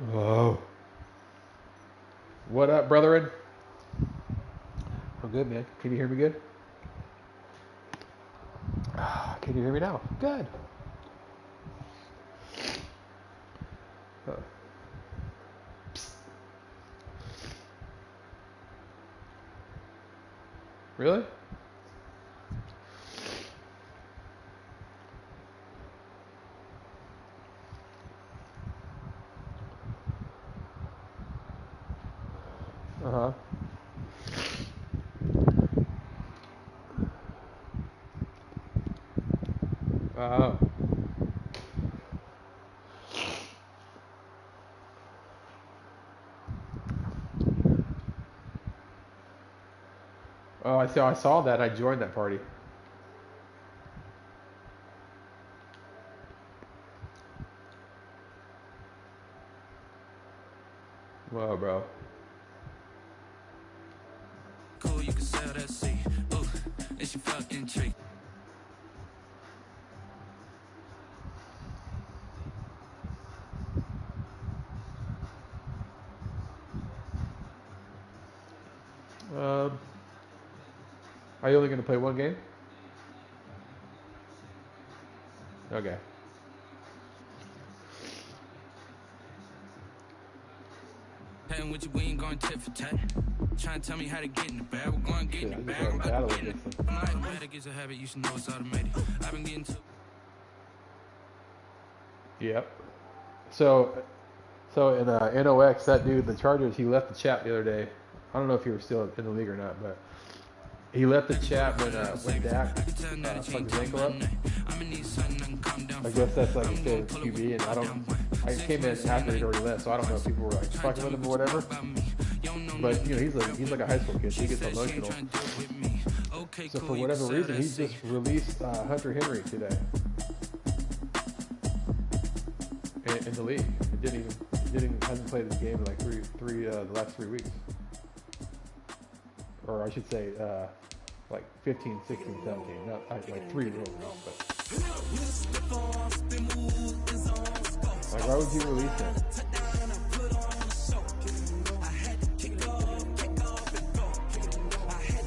J: Oh. What up, brethren? I'm good, man. Can you hear me good? Can you hear me now? Good. Really? Uh-huh. Oh. Oh, I saw that. I joined that party. Whoa, bro.
H: Cool, you can sell that seat. Ooh, it's your fucking treat.
J: Are you only going to play one game? Okay.
H: Patting with you, we ain't going tit for tat. Trying to tell me how to get in the bag. We're going to get in the bag. I'm about to get in it. I'm like, automatic is a habit. You should know it's automated. I've been getting to.
J: Yep. So in NOX, that dude, the Chargers, he left the chat the other day. I don't know if he was still in the league or not, but he left the chat when Dak fucked his ankle up. I guess that's like his favorite QB, and I came in after he'd already left, so I don't know if people were like fucking with him or whatever. But you know, he's like a high school kid, so he gets emotional. So for whatever reason, he just released Hunter Henry today in the league. It hasn't played this game in like the last 3 weeks, or I should say like 15, 16, 17, not like 3 real now, but like why would you release him?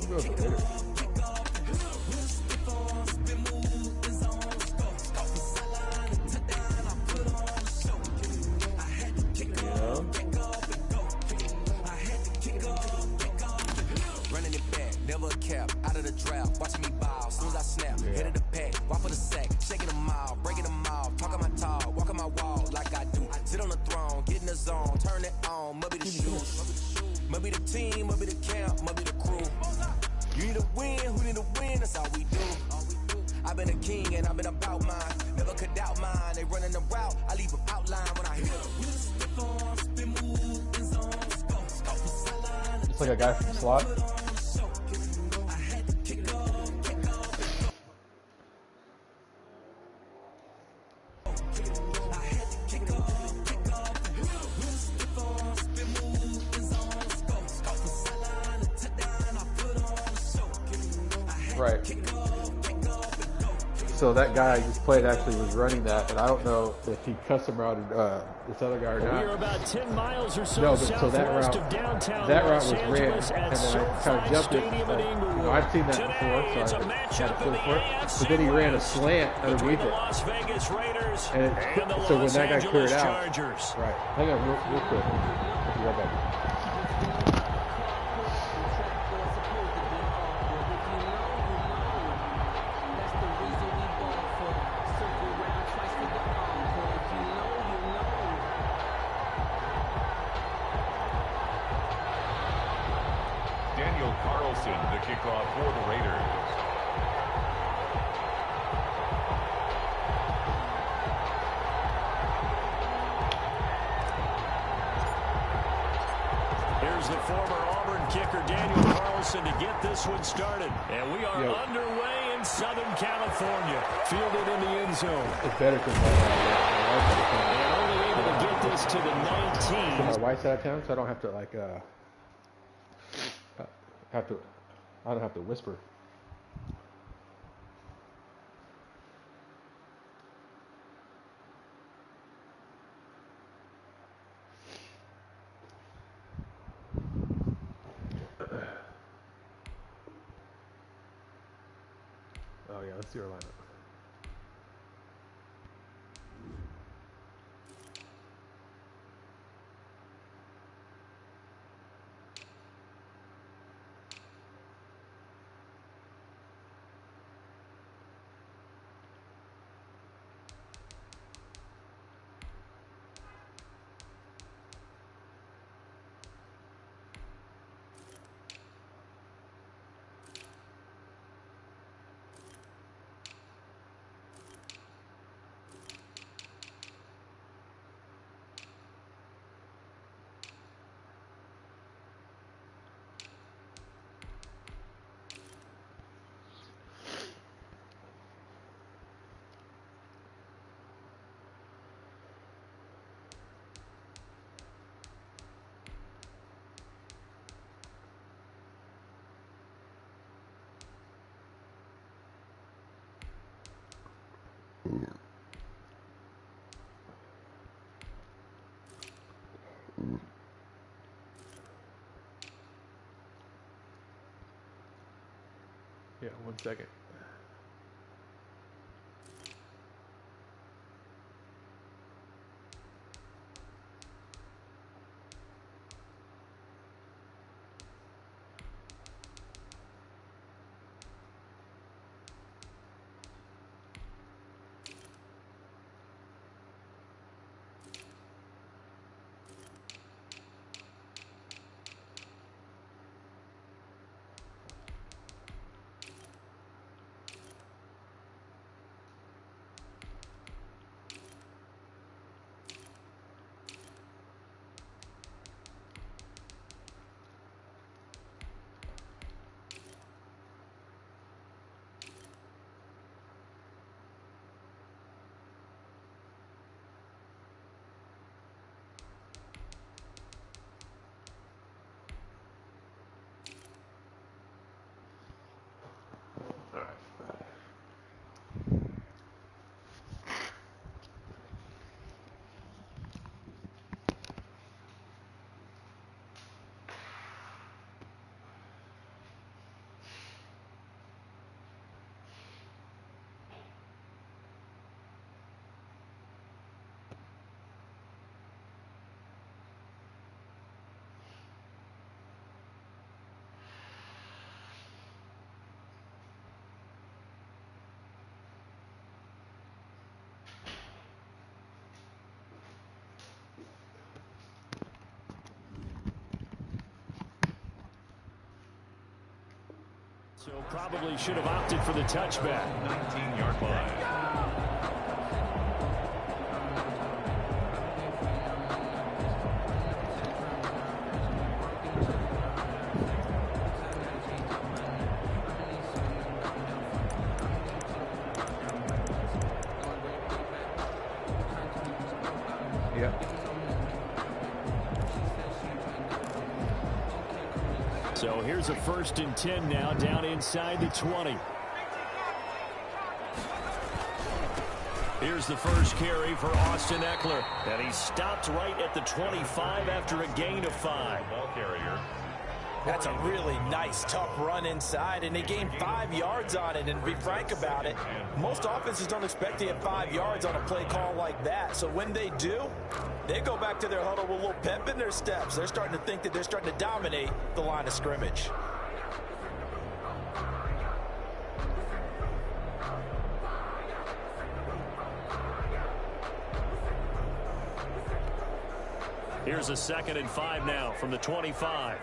J: We'll go with the Raiders.
H: Out of the drought, watching me ball. Soon as I snap, hit of the pack, walk for the sack, shaking them all, breaking them off, talking my talk, walking my wall like I do. Sit on the throne, get in the zone, turn it on, maybe the shoes, maybe the team, maybe the camp, maybe the crew. You need a win, who need a win? That's all we do. I've been a king and I've been about mine, never could doubt mine. They running the route, I leave them outline when I hit.
J: It's like a guy from slot. Right. So that guy I just played actually was running that, and I don't know if he custom routed this other guy or not.
B: We're about 10 miles or so,
J: no, but so that route was ran, and then I kind of jumped it. I've seen that before, so I had to flip for it. But then he ran a slant underneath it, and so when that guy cleared out, right? Hang on, real quick. I'll be right back.
D: The kickoff for the Raiders.
B: Here's the former Auburn kicker, Daniel Carlson, to get this one started. And we are underway in Southern California. Fielded in the end zone.
J: It's better because
B: and only able to get this to the 19.
J: So my wife's out of town, so I don't have to I don't have to whisper. let's do our lineup. Yeah, 1 second.
B: So probably should have opted for the touchback.
D: 19-yard line.
B: So here's a 1st and 10 now, down inside the 20. Here's the first carry for Austin Eckler. And he stopped right at the 25 after a gain of 5.
D: Ball carrier.
A: That's a really nice, tough run inside, and they gained 5 yards on it. And to be frank about it, most offenses don't expect to get 5 yards on a play call like that. So when they do, they go back to their huddle with a little pep in their steps. They're starting to think that they're starting to dominate the line of scrimmage.
B: Here's a 2nd and 5 now from the 25.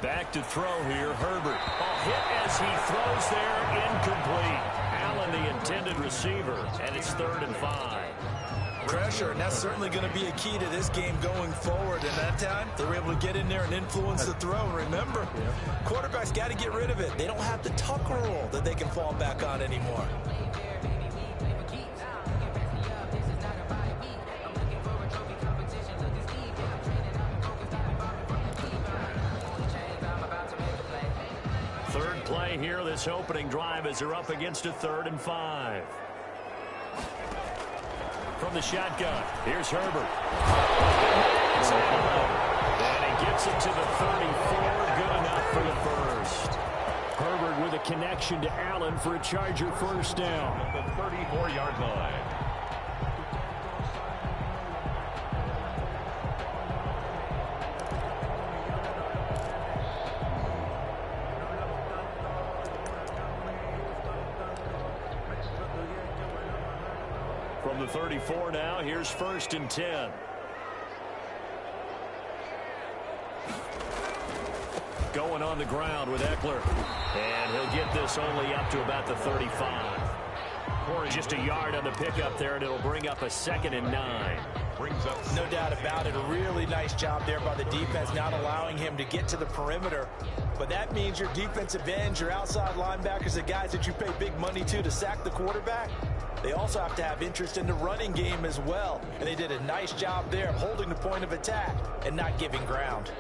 B: Back to throw here, Herbert. A hit as he throws there, incomplete. Allen, the intended receiver, and it's 3rd and 5.
A: Pressure, and that's certainly going to be a key to this game going forward. And that time, they were able to get in there and influence the throw. And remember, quarterbacks got to get rid of it. They don't have the tuck rule that they can fall back on anymore.
B: Third play here, this opening drive as they're up against a 3rd and 5. From the shotgun, here's Herbert. And he gets it to the 34. connection to Allen for a Charger first down.
D: At the 34-yard line.
B: From the 34 now, here's 1st and 10. Going on the ground with Eckler. And he'll get this only up to about the 35. Just a yard on the pickup there, and it'll bring up a 2nd and 9.
A: No doubt about it. A really nice job there by the defense, not allowing him to get to the perimeter. But that means your defensive ends, your outside linebackers, the guys that you pay big money to sack the quarterback, they also have to have interest in the running game as well. And they did a nice job there of holding the point of attack and not giving ground.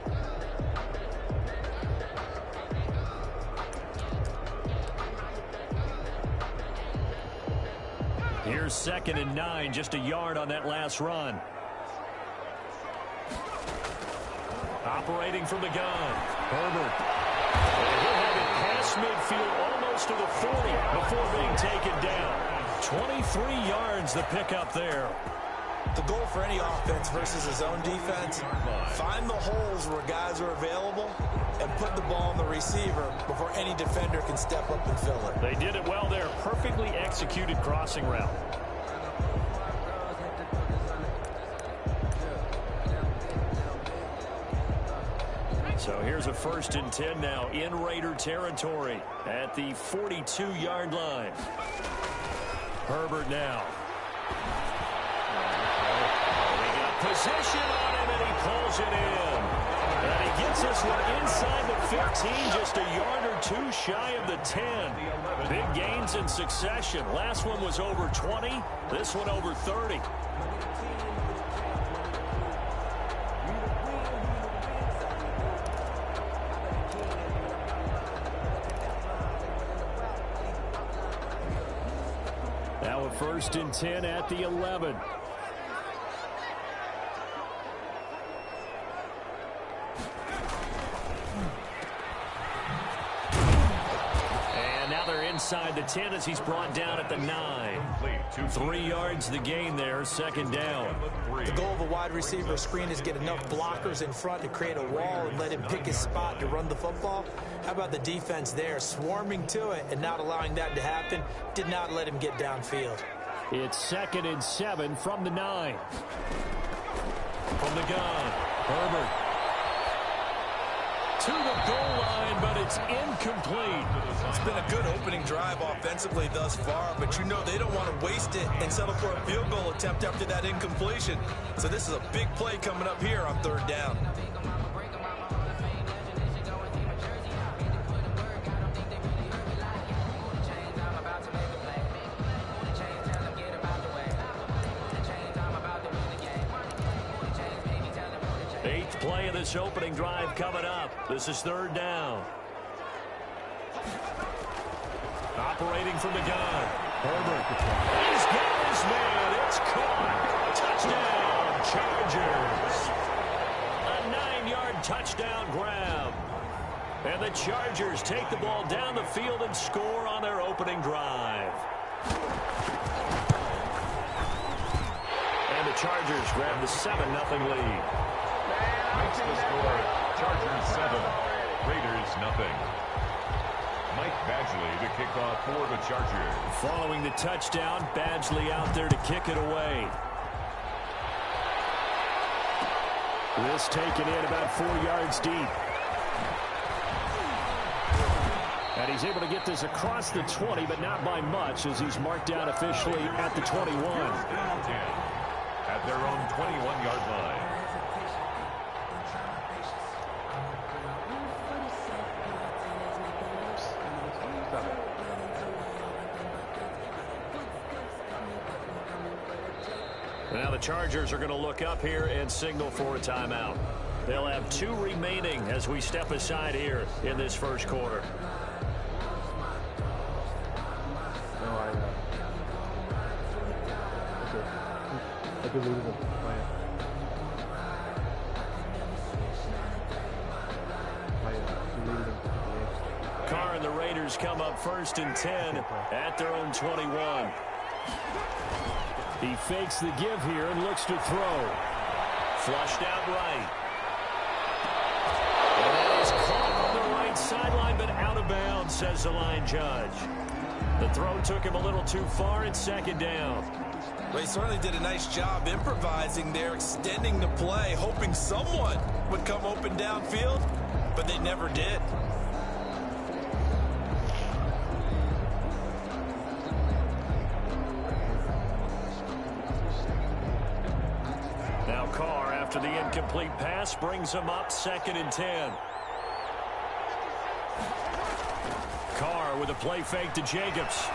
B: Here's 2nd and 9, just a yard on that last run. Operating from the gun, Herbert. And he'll have it past midfield almost to the 40 before being taken down. 23 yards the pickup there.
A: The goal for any offense versus his own defense, find the holes where guys are available and put the ball on the receiver before any defender can step up and fill it.
B: They did it well there. Perfectly executed crossing route. So here's a 1st and 10 now in Raider territory at the 42-yard line. Herbert now. Possession on him, and he pulls it in. And he gets this one inside the 15, just a yard or two shy of the 10. Big gains in succession. Last one was over 20. This one over 30. Now a 1st and 10 at the 11. Inside the 10 as he's brought down at the 9. 3 yards the gain there, 2nd down.
A: The goal of a wide receiver screen is get enough blockers in front to create a wall and let him pick his spot to run the football. How about the defense there, swarming to it and not allowing that to happen? Did not let him get downfield.
B: It's 2nd and 7 from the 9. From the gun, Herbert. To the goal line, but it's incomplete.
A: It's been a good opening drive offensively thus far, but you know they don't want to waste it and settle for a field goal attempt after that incompletion. So this is a big play coming up here on 3rd down.
B: Play of this opening drive coming up. This is 3rd down. Operating from the gun. Herbert. He's got his man. It's caught. Touchdown, Chargers. A 9-yard touchdown grab. And the Chargers take the ball down the field and score on their opening drive. And the Chargers grab the 7-0 lead.
D: Makes the score. Chargers 7, Raiders nothing. Mike Badgley to kick off for the Chargers.
B: Following the touchdown, Badgley out there to kick it away. This taken in about 4 yards deep. And he's able to get this across the 20, but not by much, as he's marked down officially at the 21.
D: At their own 21-yard line.
B: Now the Chargers are going to look up here and signal for a timeout. They'll have 2 remaining as we step aside here in this first quarter.
J: I deleted them.
B: Carr in the the Raiders come up 1st and 10 at their own 21.
C: He fakes the give here and looks to throw.
B: Flushed out right. And that is caught on the right sideline, but out of bounds, says the line judge. The throw took him a little too far. It's 2nd down.
A: Well, he certainly did a nice job improvising there, extending the play, hoping someone would come open downfield, but they never did.
B: Now Carr, after the incomplete pass, brings him up 2nd and 10. Carr with a play fake to Jacobs.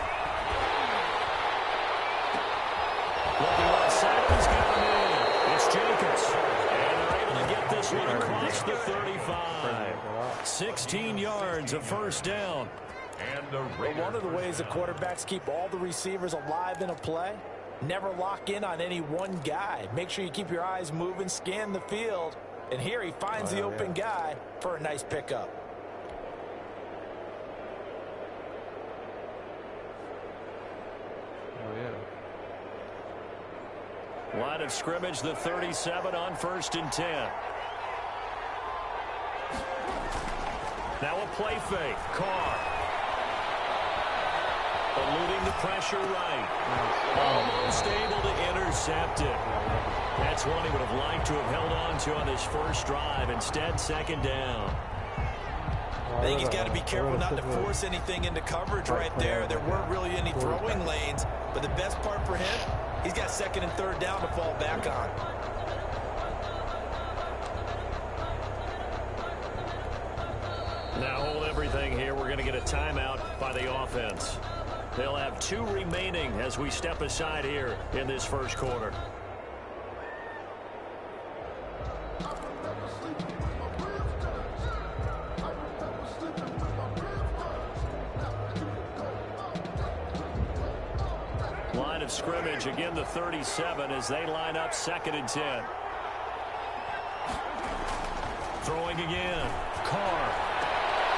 B: Looking left side, he's got him in. It's Jacobs. And they're able to get this one across the 35. 16 yards, a 1st down.
D: And the
A: Well, one of the ways the quarterbacks keep all the receivers alive in a play, never lock in on any one guy. Make sure you keep your eyes moving, scan the field. And here he finds the open guy for a nice pickup.
B: Line of scrimmage, the 37 on 1st and 10. Now a play fake. Carr. Eluding the pressure right. Almost able to intercept it. That's one he would have liked to have held on to on his first drive. Instead, 2nd down.
A: I think he's got to be careful not to force anything into coverage right there. There weren't really any throwing lanes, but the best part for him, he's got 2nd and 3rd down to fall back on.
B: Now hold everything here. We're going to get a timeout by the offense. They'll have 2 remaining as we step aside here in this 1st quarter. Line of scrimmage, again the 37 as they line up 2nd and 10. Throwing again. Carr.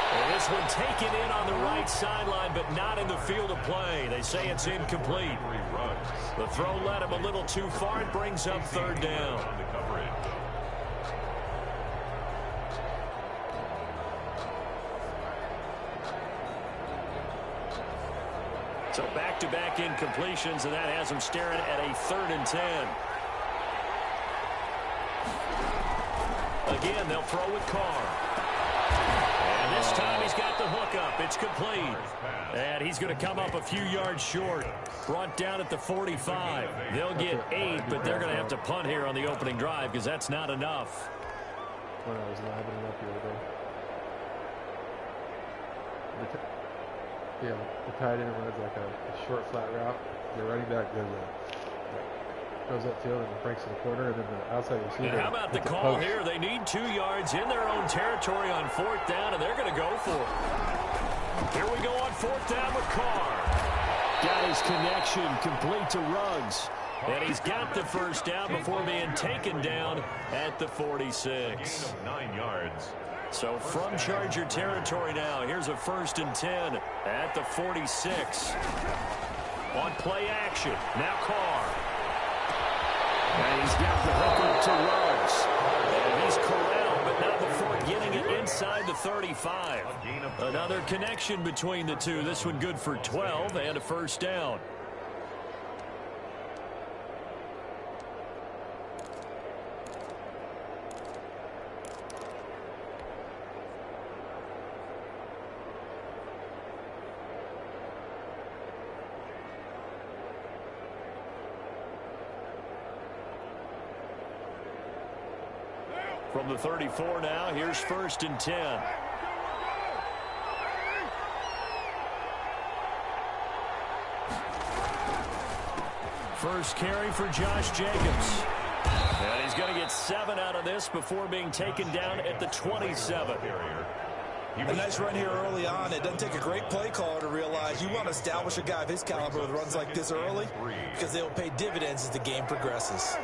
B: And this one taken in on the right sideline, but not in the field of play. They say it's incomplete. The throw led him a little too far. It brings up 3rd down. So back-to-back incompletions, and that has him staring at a 3rd and 10. Again, they'll throw with Carr. And this time he's got the hook up. It's complete. And he's going to come up a few yards short. Brought down at the 45. They'll get 8, but they're going to have to punt here on the opening drive because that's not enough.
J: When I was livening up the other day. Yeah, the tight end runs like a short flat route. The running back goes upfield and breaks in the corner, and then the outside receiver.
B: And how about the call here? They need 2 yards in their own territory on 4th down, and they're going to go for it. Here we go on 4th down with Carr. Got his connection complete to Ruggs. And he's got the 1st down before being taken down at the 46.
D: 9 yards.
B: So from Charger territory now, here's a 1st and 10 at the 46. On play action, now Carr. And he's got the hooker to Ruggs. And he's corralled, but not before getting it inside the 35. Another connection between the two. This one good for 12 and a 1st down. From the 34 now, here's 1st and 10. First carry for Josh Jacobs. And he's going to get 7 out of this before being taken down at the 27.
A: A nice run here early on. It doesn't take a great play caller to realize you want to establish a guy of his caliber with runs like this early because they will pay dividends as the game progresses.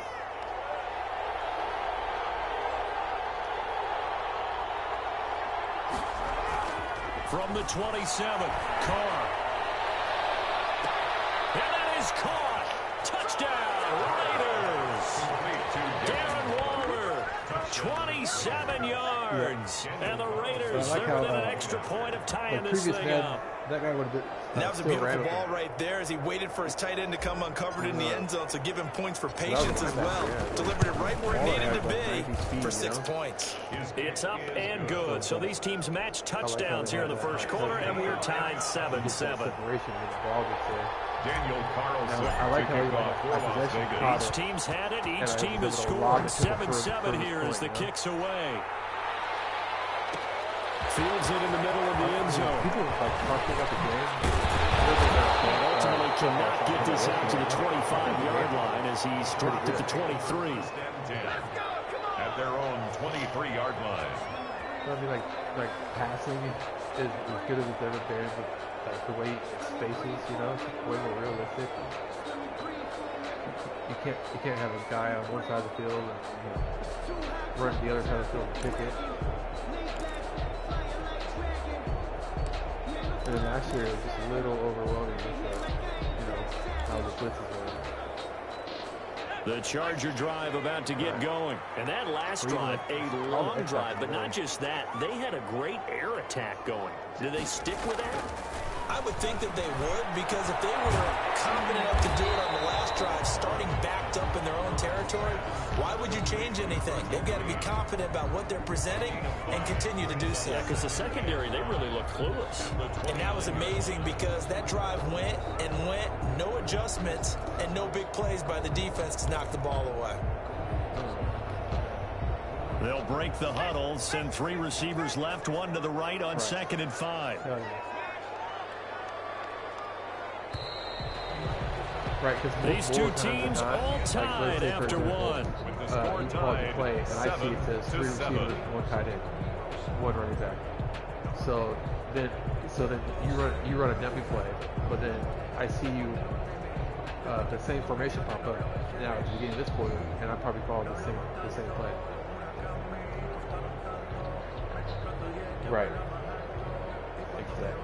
B: from the 27. Carr. And that is caught. Touchdown, Raiders. Darren Waller, 27 yards. And the Raiders,
J: like
B: they're
J: how,
B: within an extra point of tying this thing up.
J: That guy would have been.
A: That was a beautiful ball right there as he waited for his tight end to come uncovered in the end zone, so give him points for patience as well. Delivered it right where it needed to be for 6 points.
B: It's up and good. So these teams match touchdowns here in the first quarter, and we're tied 7-7.
D: Daniel Carlson.
J: I like how
B: each team's had it. Each team has scored 7-7 here as the kick's away. Fields it in the middle of the end zone.
J: People like talking about the game.
B: Ultimately cannot get this out to the 25-yard line as he's dropped at the 23.
D: At their own 23-yard line.
J: I mean, like passing is as good as it's ever been, but like the way it spaces, you know, it's way more realistic. You can't have a guy on one side of the field and run to the other side of the field and pick it. And then last year it was just a little overwhelming with how the blitzes were.
B: The Charger drive about to get going. And that last drive, a long drive, but not just that. They had a great air attack going. Did they stick with that?
A: I would think that they would, because if they were confident enough to do it on the last drive, starting backed up in their own territory, why would you change anything? They've got to be confident about what they're presenting and continue to do so.
B: Yeah, because the secondary, they really look clueless.
A: And that was amazing because that drive went and went, no adjustments, and no big plays by the defense to knock the ball away.
B: They'll break the huddle, send 3 receivers left, 1 to the right on 2nd and 5.
J: Right,
B: these two teams all tied after one.
J: You call the play, and I see it says 3 receivers, 1 tight end, 1 running back. So then you run a dummy play, but then I see you the same formation pop up now at the beginning of this quarter, and I probably call the same play. Right. Exactly.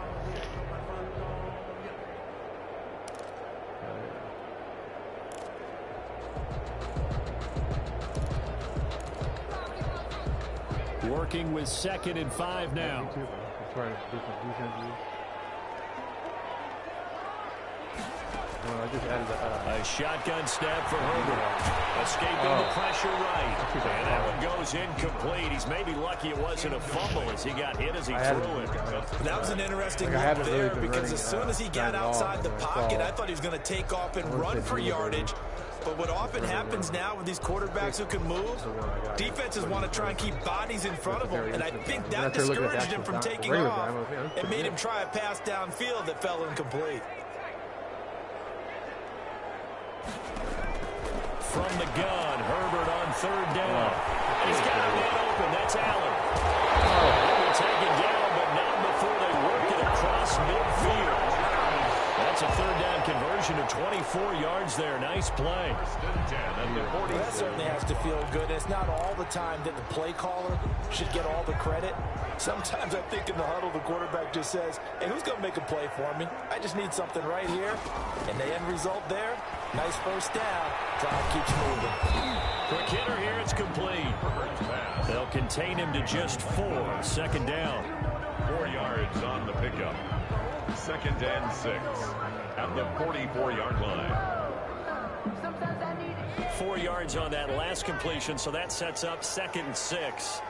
B: Working with 2nd and 5 now. A shotgun snap for Herbert. Escaping the pressure right. And that one goes incomplete. He's maybe lucky it wasn't a fumble as he got hit as he threw it.
A: That was an interesting look there because as soon as he got outside the pocket, I thought he was going to take off and run for yardage. But what often happens now with these quarterbacks who can move, defenses want to try and keep bodies in front of them, and I think that discouraged him from taking off and made him try a pass downfield that fell incomplete.
B: From the gun, Herbert on 3rd down. He's got a man open. That's Allen. They'll be taken down, but not before they work it across midfield. That's a 3rd down conversion of 24 yards there. Nice play.
A: That certainly has to feel good. It's not all the time that the play caller should get all the credit. Sometimes I think in the huddle, the quarterback just says, hey, who's going to make a play for me? I just need something right here. And the end result there, nice first down. Drive keeps moving.
B: Quick hitter here, it's complete. They'll contain him to just 4. 2nd down.
D: 4 yards on the pickup. 2nd and 6 at the 44-yard line.
B: 4 yards on that last completion, so that sets up 2nd and 6.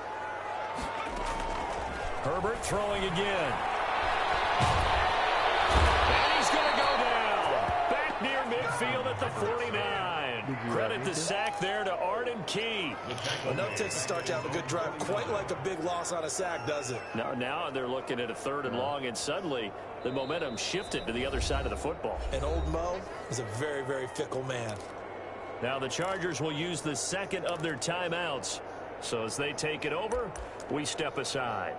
B: Herbert throwing again. And he's going to go down. Back near midfield at the 49. Credit the sack there to Arden Key.
A: Enough takes to start to have a good drive. Quite like a big loss on a sack, does it?
B: Now they're looking at a 3rd and long, and suddenly the momentum shifted to the other side of the football.
A: And old Mo is a very, very fickle man.
B: Now the Chargers will use the 2nd of their timeouts. So as they take it over, we step aside.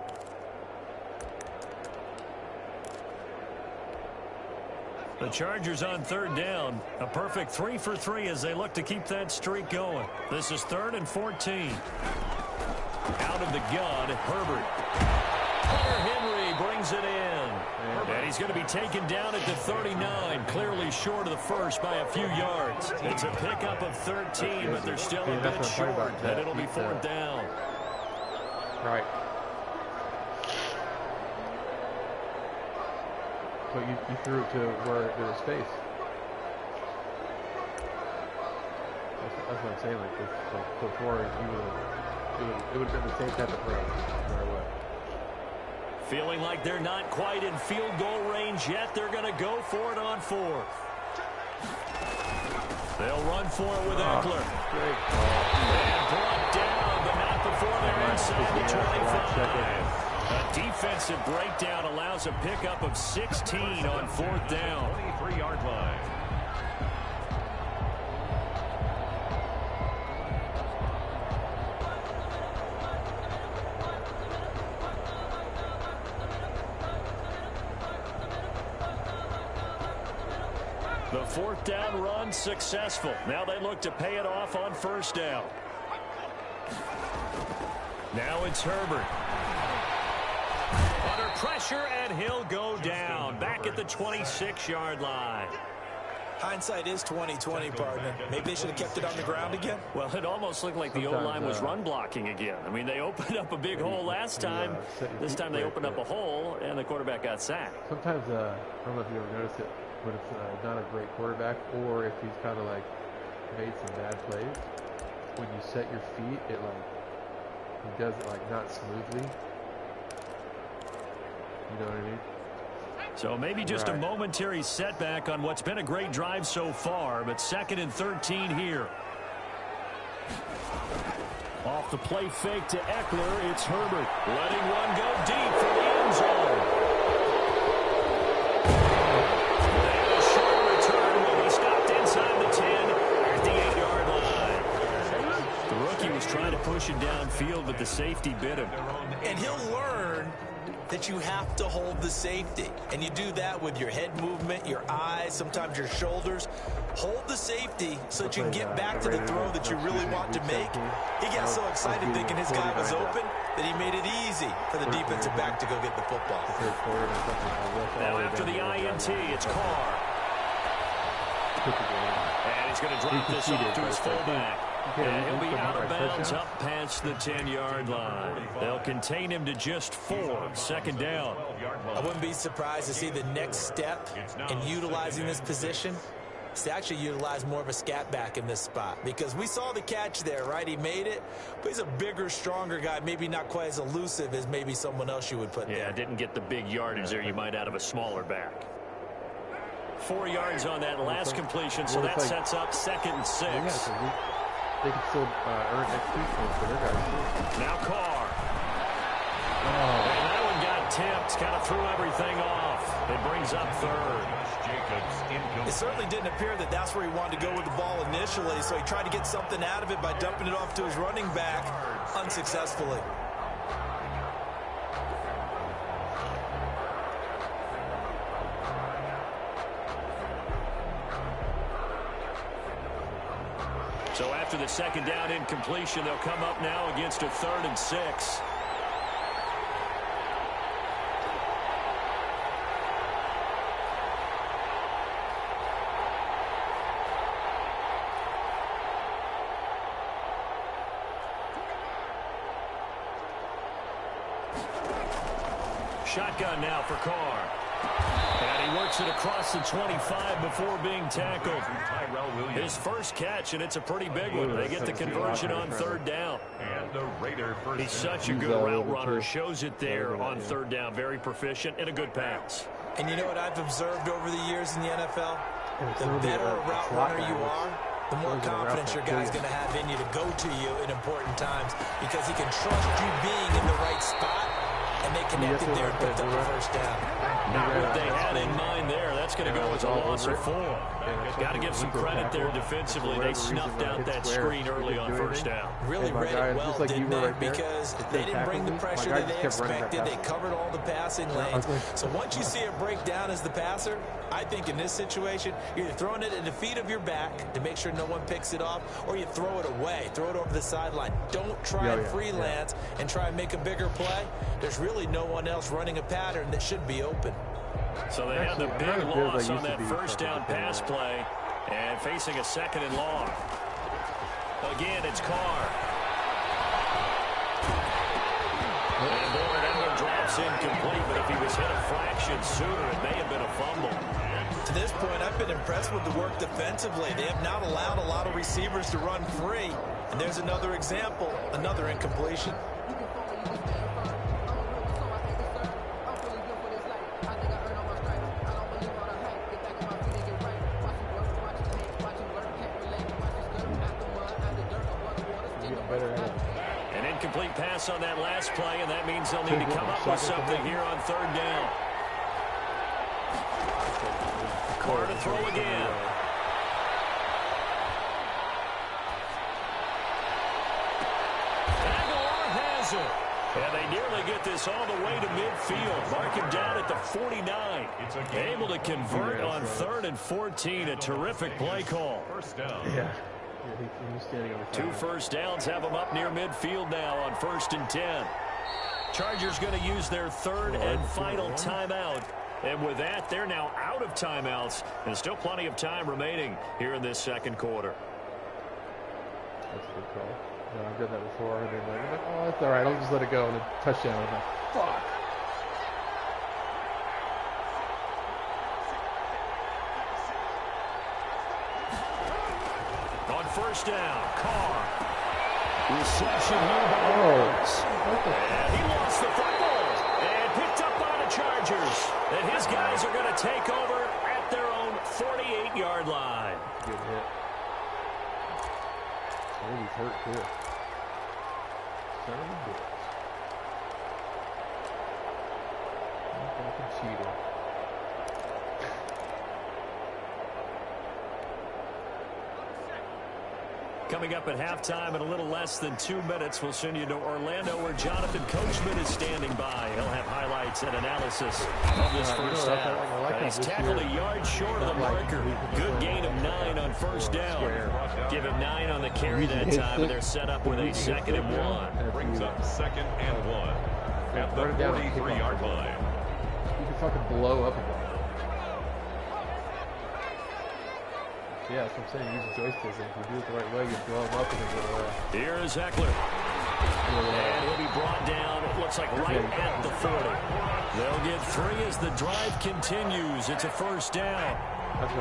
B: The Chargers on 3rd down. A perfect 3 for 3 as they look to keep that streak going. This is 3rd and 14. Out of the gun, Herbert. Hunter Henry brings brings it in. And he's going to be taken down at the 39, clearly short of the first by a few yards. It's a pickup of 13, but they're still a bit short, and it'll be 4th down.
J: Right. But you threw it to where there was space. That's what I'm saying. Like before, it would have been the same type of play, no matter what.
B: Feeling like they're not quite in field goal range yet. They're going to go for it on 4th. They'll run for it with Eckler.
J: Great.
B: And brought down, but not before they're inside the 25. A defensive breakdown allows a pickup of 16 on 4th down.
D: 23-yard line.
B: The 4th down run successful. Now they look to pay it off on 1st down. Now it's Herbert. Under pressure, and he'll go down. Back at the 26-yard line.
A: Hindsight is 20/20, partner. Maybe they should have kept it on the ground again.
B: Well, it almost looked like the O-line was run blocking again. I mean, they opened up a big hole last time. This time they opened up a hole, and the quarterback got sacked.
J: Sometimes, I don't know if you ever noticed it, but it's not a great quarterback, or if he's kind of like made some bad plays, when you set your feet, it like, he does it like not smoothly. You know what I mean?
B: So maybe just a momentary setback on what's been a great drive so far, but 2nd and 13 here. Off the play fake to Eckler, it's Herbert. Letting one go deep for the end zone. And a short return will be stopped inside the 10 at the 8-yard line. The rookie was trying to push it downfield, but the safety bit him.
A: And he'll learn that you have to hold the safety. And you do that with your head movement, your eyes, sometimes your shoulders. Hold the safety so that you can get back to the throw that you really want to make. He got so excited thinking his guy was open that he made it easy for the defensive back to go get the football.
B: Now after the INT, it's Carr. And he's going to drop this off to his fullback. And he'll be out of bounds up past the 10-yard line. They'll contain him to just 4, 2nd down.
A: I wouldn't be surprised to see the next step in utilizing this position is to actually utilize more of a scat back in this spot. Because we saw the catch there, right? He made it, but he's a bigger, stronger guy, maybe not quite as elusive as maybe someone else you would put there.
B: Yeah, didn't get the big yardage there you might out of a smaller back. 4 yards on that last completion, so that sets up 2nd and 6.
J: They can still earn XP points for their guys too.
B: Now Carr. And that one got tipped, kind of threw everything off. It brings up 3rd.
A: It certainly didn't appear that that's where he wanted to go with the ball initially, so he tried to get something out of it by dumping it off to his running back unsuccessfully.
B: So after the 2nd down incompletion, they'll come up now against a 3rd and 6. Shotgun now for Carr. And he works it across the 25 before being tackled. His first catch, and it's a pretty big one. They get the conversion on 3rd down.
D: And the Raider first.
B: He's such a good route runner. Shows it there on 3rd down. Very proficient and a good pass.
A: And you know what I've observed over the years in the NFL? The better a route runner you are, the more confidence your guy's going to have in you to go to you in important times because he can trust you being in the right spot. And they connected there and picked up the first down.
B: Not what they had in mind there. That's going to go as a loss of 4. Got to give some credit there defensively. They snuffed out that screen early on 1st down.
A: Really read it well, didn't they? Because they didn't bring the pressure that they expected. They covered all the passing lanes. So once you see it break down as the passer, I think in this situation, you're either throwing it at the feet of your back to make sure no one picks it off, or you throw it away, throw it over the sideline. Don't try and freelance and try and make a bigger play. There's really really no one else running a pattern that should be open.
B: So they had the big loss on that first down pass play, and facing a 2nd and long. Again, it's Carr. And boy, that one drops incomplete, but if he was hit a fraction sooner, it may have been a fumble.
A: To this point, I've been impressed with the work defensively. They have not allowed a lot of receivers to run free. And there's another example, another incompletion.
B: An incomplete pass on that last play, and that means they'll need to come up with something here on 3rd down. Carr to throw again. Aguilar has it. And they nearly get this all the way to midfield. Mark him down at the 49. Able to convert on 3rd and 14. A terrific play call.
D: First down.
J: Yeah. He's standing over
B: 2 first downs have them up near midfield now on 1st and 10. Chargers going to use their 3rd and final timeout. And with that, they're now out of timeouts. And still plenty of time remaining here in this 2nd quarter.
J: That's a good call. No, I've done that before. And then I'm like, oh, that's all right. I'll just let it go. And then touchdown. I'm like, fuck.
B: On 1st down, Carr. Reception here by Rhodes. And he lost the football. And picked up by the Chargers. And his guys are going to take over at their own 48-yard line.
J: Good hit. Oh, he's hurt too. Son of a bitch. Fucking cheater.
B: Coming up at halftime in a little less than 2 minutes, we'll send you to Orlando where Jonathan Coachman is standing by. He'll have highlights and analysis of this first half. He's tackled a yard short of the marker. Good gain of 9 on 1st down. Give him 9 on the carry that time, and they're set up with a 2nd and 1.
D: Brings up 2nd and 1 at the 43-yard line.
J: You can fucking blow up a ball. Yeah, that's what I'm saying. Use the joystick. If you do it the right way, you blow them up and then go away.
B: Here is Eckler. And he'll be brought down, it looks like right at the 40. They'll get 3 as the drive continues. It's a 1st down.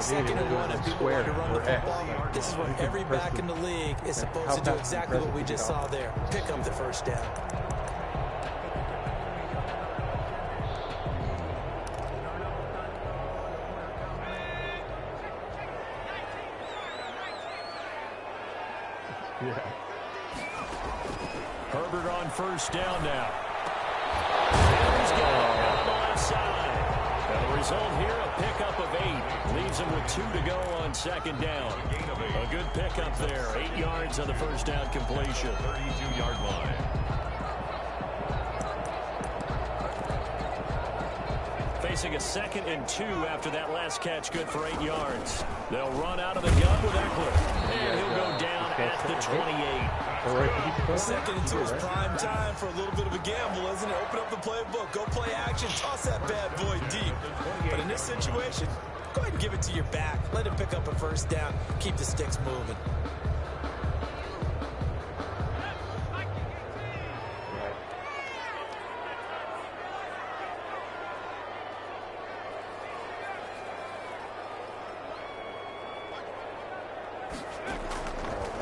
A: 2nd and 1 and people want to run the football. This is what every back in the league is supposed to do, exactly what we just saw there. Pick up the 1st down.
J: Yeah.
B: Herbert on 1st down now. And he's got it on the left side. And the result here, a pickup of 8. Leaves him with 2 to go on 2nd down. A good pickup there. 8 yards on the 1st down completion.
D: 32-yard line.
B: Facing a 2nd and 2 after that last catch, good for 8 yards. They'll run out of the gun with Eckler. And he'll go down at the 28.
A: 2nd and 2 is prime time for a little bit of a gamble, isn't it? Open up the playbook, go play action, toss that bad boy deep. But in this situation, go ahead and give it to your back. Let him pick up a 1st down. Keep the sticks moving.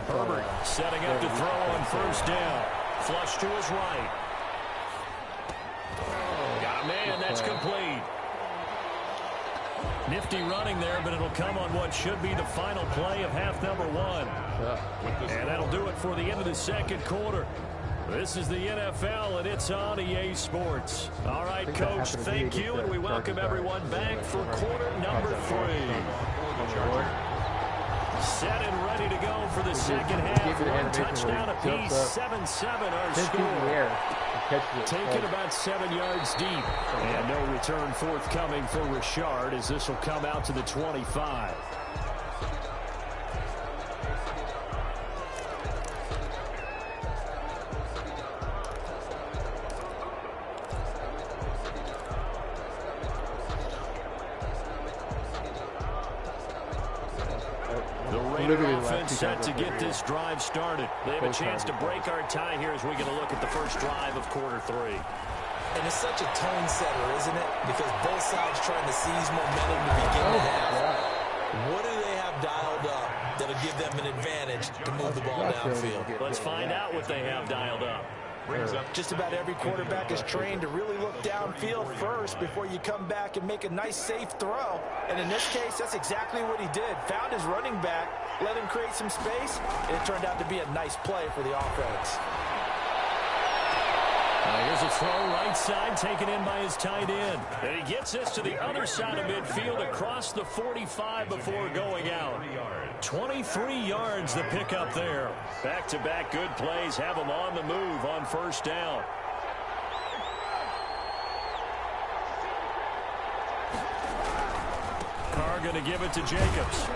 B: Herbert setting up to throw on 1st down. Flush to his right. Got a man, that's complete. Nifty running there, but it'll come on what should be the final play of half number 1. And that'll do it for the end of the 2nd quarter. This is the NFL, and it's on EA Sports. All right, Coach, thank you, and we welcome everyone back for quarter number 3. Set and ready to go for the 2nd half. 1 touchdown apiece, 7-7 our score. Taken about 7 yards deep. And no return forthcoming for Richard as this will come out to the 25. The Raider offense set to get this drive started. They have a chance to break our tie here as we get a look at the first drive of quarter 3.
A: And it's such a tone setter, isn't it? Because both sides trying to seize momentum to begin the half. What do they have dialed up that'll give them an advantage to move the ball downfield?
B: Let's find out what they have dialed up.
A: Just about every quarterback is trained to really look downfield first before you come back and make a nice, safe throw. And in this case, that's exactly what he did. Found his running back, let him create some space, and it turned out to be a nice play for the offense.
B: Here's a throw right side taken in by his tight end. And he gets this to the other side of midfield across the 45 before going out. 23 yards the pickup there. Back-to-back good plays have him on the move on first down. Carr going to give it to Jacobs.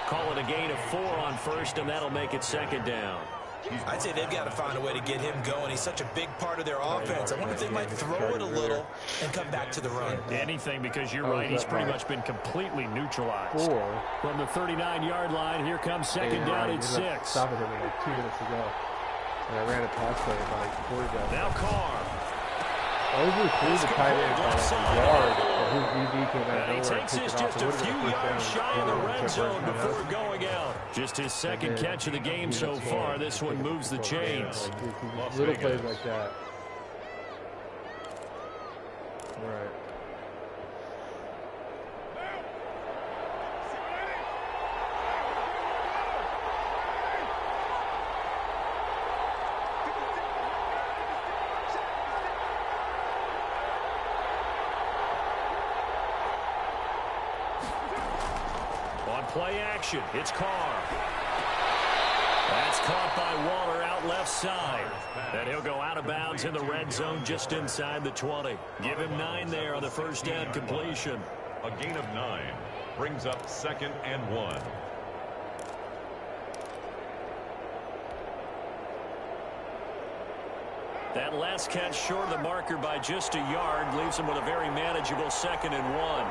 B: Call it a gain of 4 on first, and that'll make it second down.
A: I'd say they've got to find a way to get him going. He's such a big part of their offense. I wonder if they might throw it a little and come back to the run.
B: Anything, because you're right. He's pretty much been completely neutralized. From the 39-yard line, here comes second down and 6.
J: Stopping him like 2 minutes ago. And I ran a pass play by like 40 yards.
B: Now Carr.
J: I was really through the tight end by like a yard. And his DB came out of nowhere.
B: He takes this just a few yards shy of the red zone before going out. Just his second catch of the game so far. This one moves the chains.
J: Little plays like that. Right.
B: Play action. It's Carr. That's caught by Waller out left side. And he'll go out of bounds in the red zone just inside the 20. Give him 9 there on the first down completion.
D: A gain of 9 brings up 2nd and 1.
B: That last catch short of the marker by just a yard leaves him with a very manageable 2nd and 1.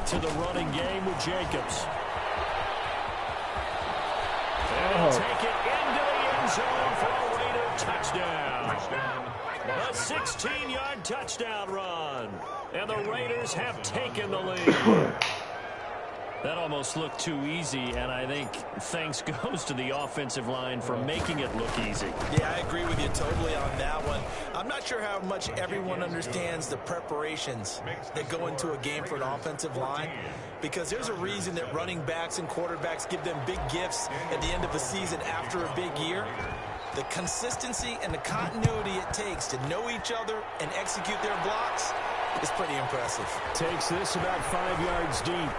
B: To the running game with Jacobs. And he'll take it into the end zone for a Raider touchdown. A 16-yard touchdown run. And the Raiders have taken the lead. That almost looked too easy, and I think thanks goes to the offensive line for making it look easy.
A: Yeah, I agree with you totally on that one. I'm not sure how much everyone understands the preparations that go into a game for an offensive line, because there's a reason that running backs and quarterbacks give them big gifts at the end of the season after a big year. The consistency and the continuity it takes to know each other and execute their blocks is pretty impressive.
B: Takes this about 5 yards deep.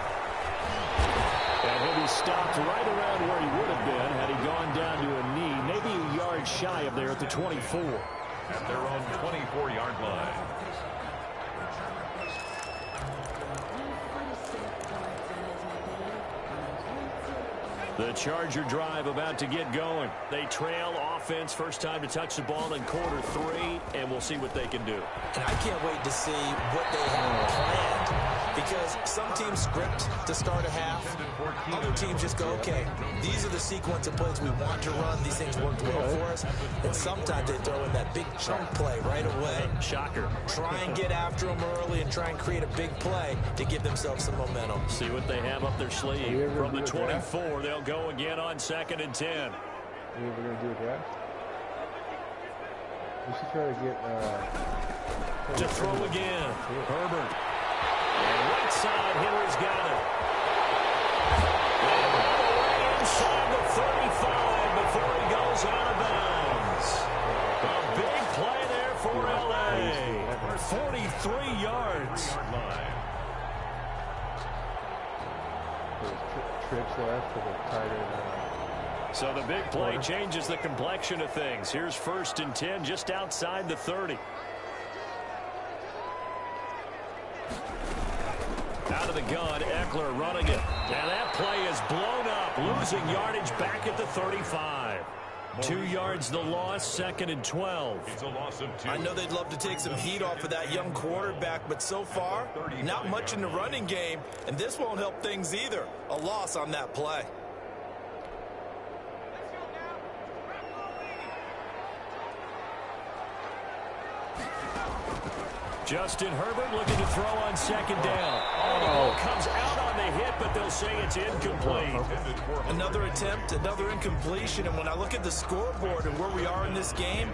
B: And he'll be stopped right around where he would have been had he gone down to a knee, maybe a yard shy of there at the 24.
D: At their own 24-yard line.
B: The Charger drive about to get going. They trail offense, first time to touch the ball in quarter 3, and we'll see what they can do.
A: And I can't wait to see what they have planned, because some teams script to start a half. Other teams just go, okay, these are the sequence of plays we want to run. These things worked well for us. And sometimes they throw in that big chunk play right away.
B: Shocker.
A: Try and get after them early and try and create a big play to give themselves some momentum.
B: See what they have up their sleeve. From the 24, they'll go again on 2nd and 10.
J: Are we ever going to do a draft? We should try to get...
B: to throw again. Herbert. And right side, Henry's got it. And all the way inside the 35 before he goes out of bounds. A big play there for L.A. 43 yards.
J: Trips left for the tight end.
B: So the big play changes the complexion of things. Here's 1st and 10 just outside the 30. Out of the gun, Eckler running it. And that play is blown up, losing yardage back at the 35. 2 yards the loss, 2nd and 12.
D: It's a loss of 2.
A: I know they'd love to take some heat off of that young quarterback, but so far, not much in the running game, and this won't help things either. A loss on that play.
B: Justin Herbert looking to throw on 2nd down. Oh, the ball comes out on the hit, but they'll say it's incomplete.
A: Another attempt, another incompletion, and when I look at the scoreboard and where we are in this game,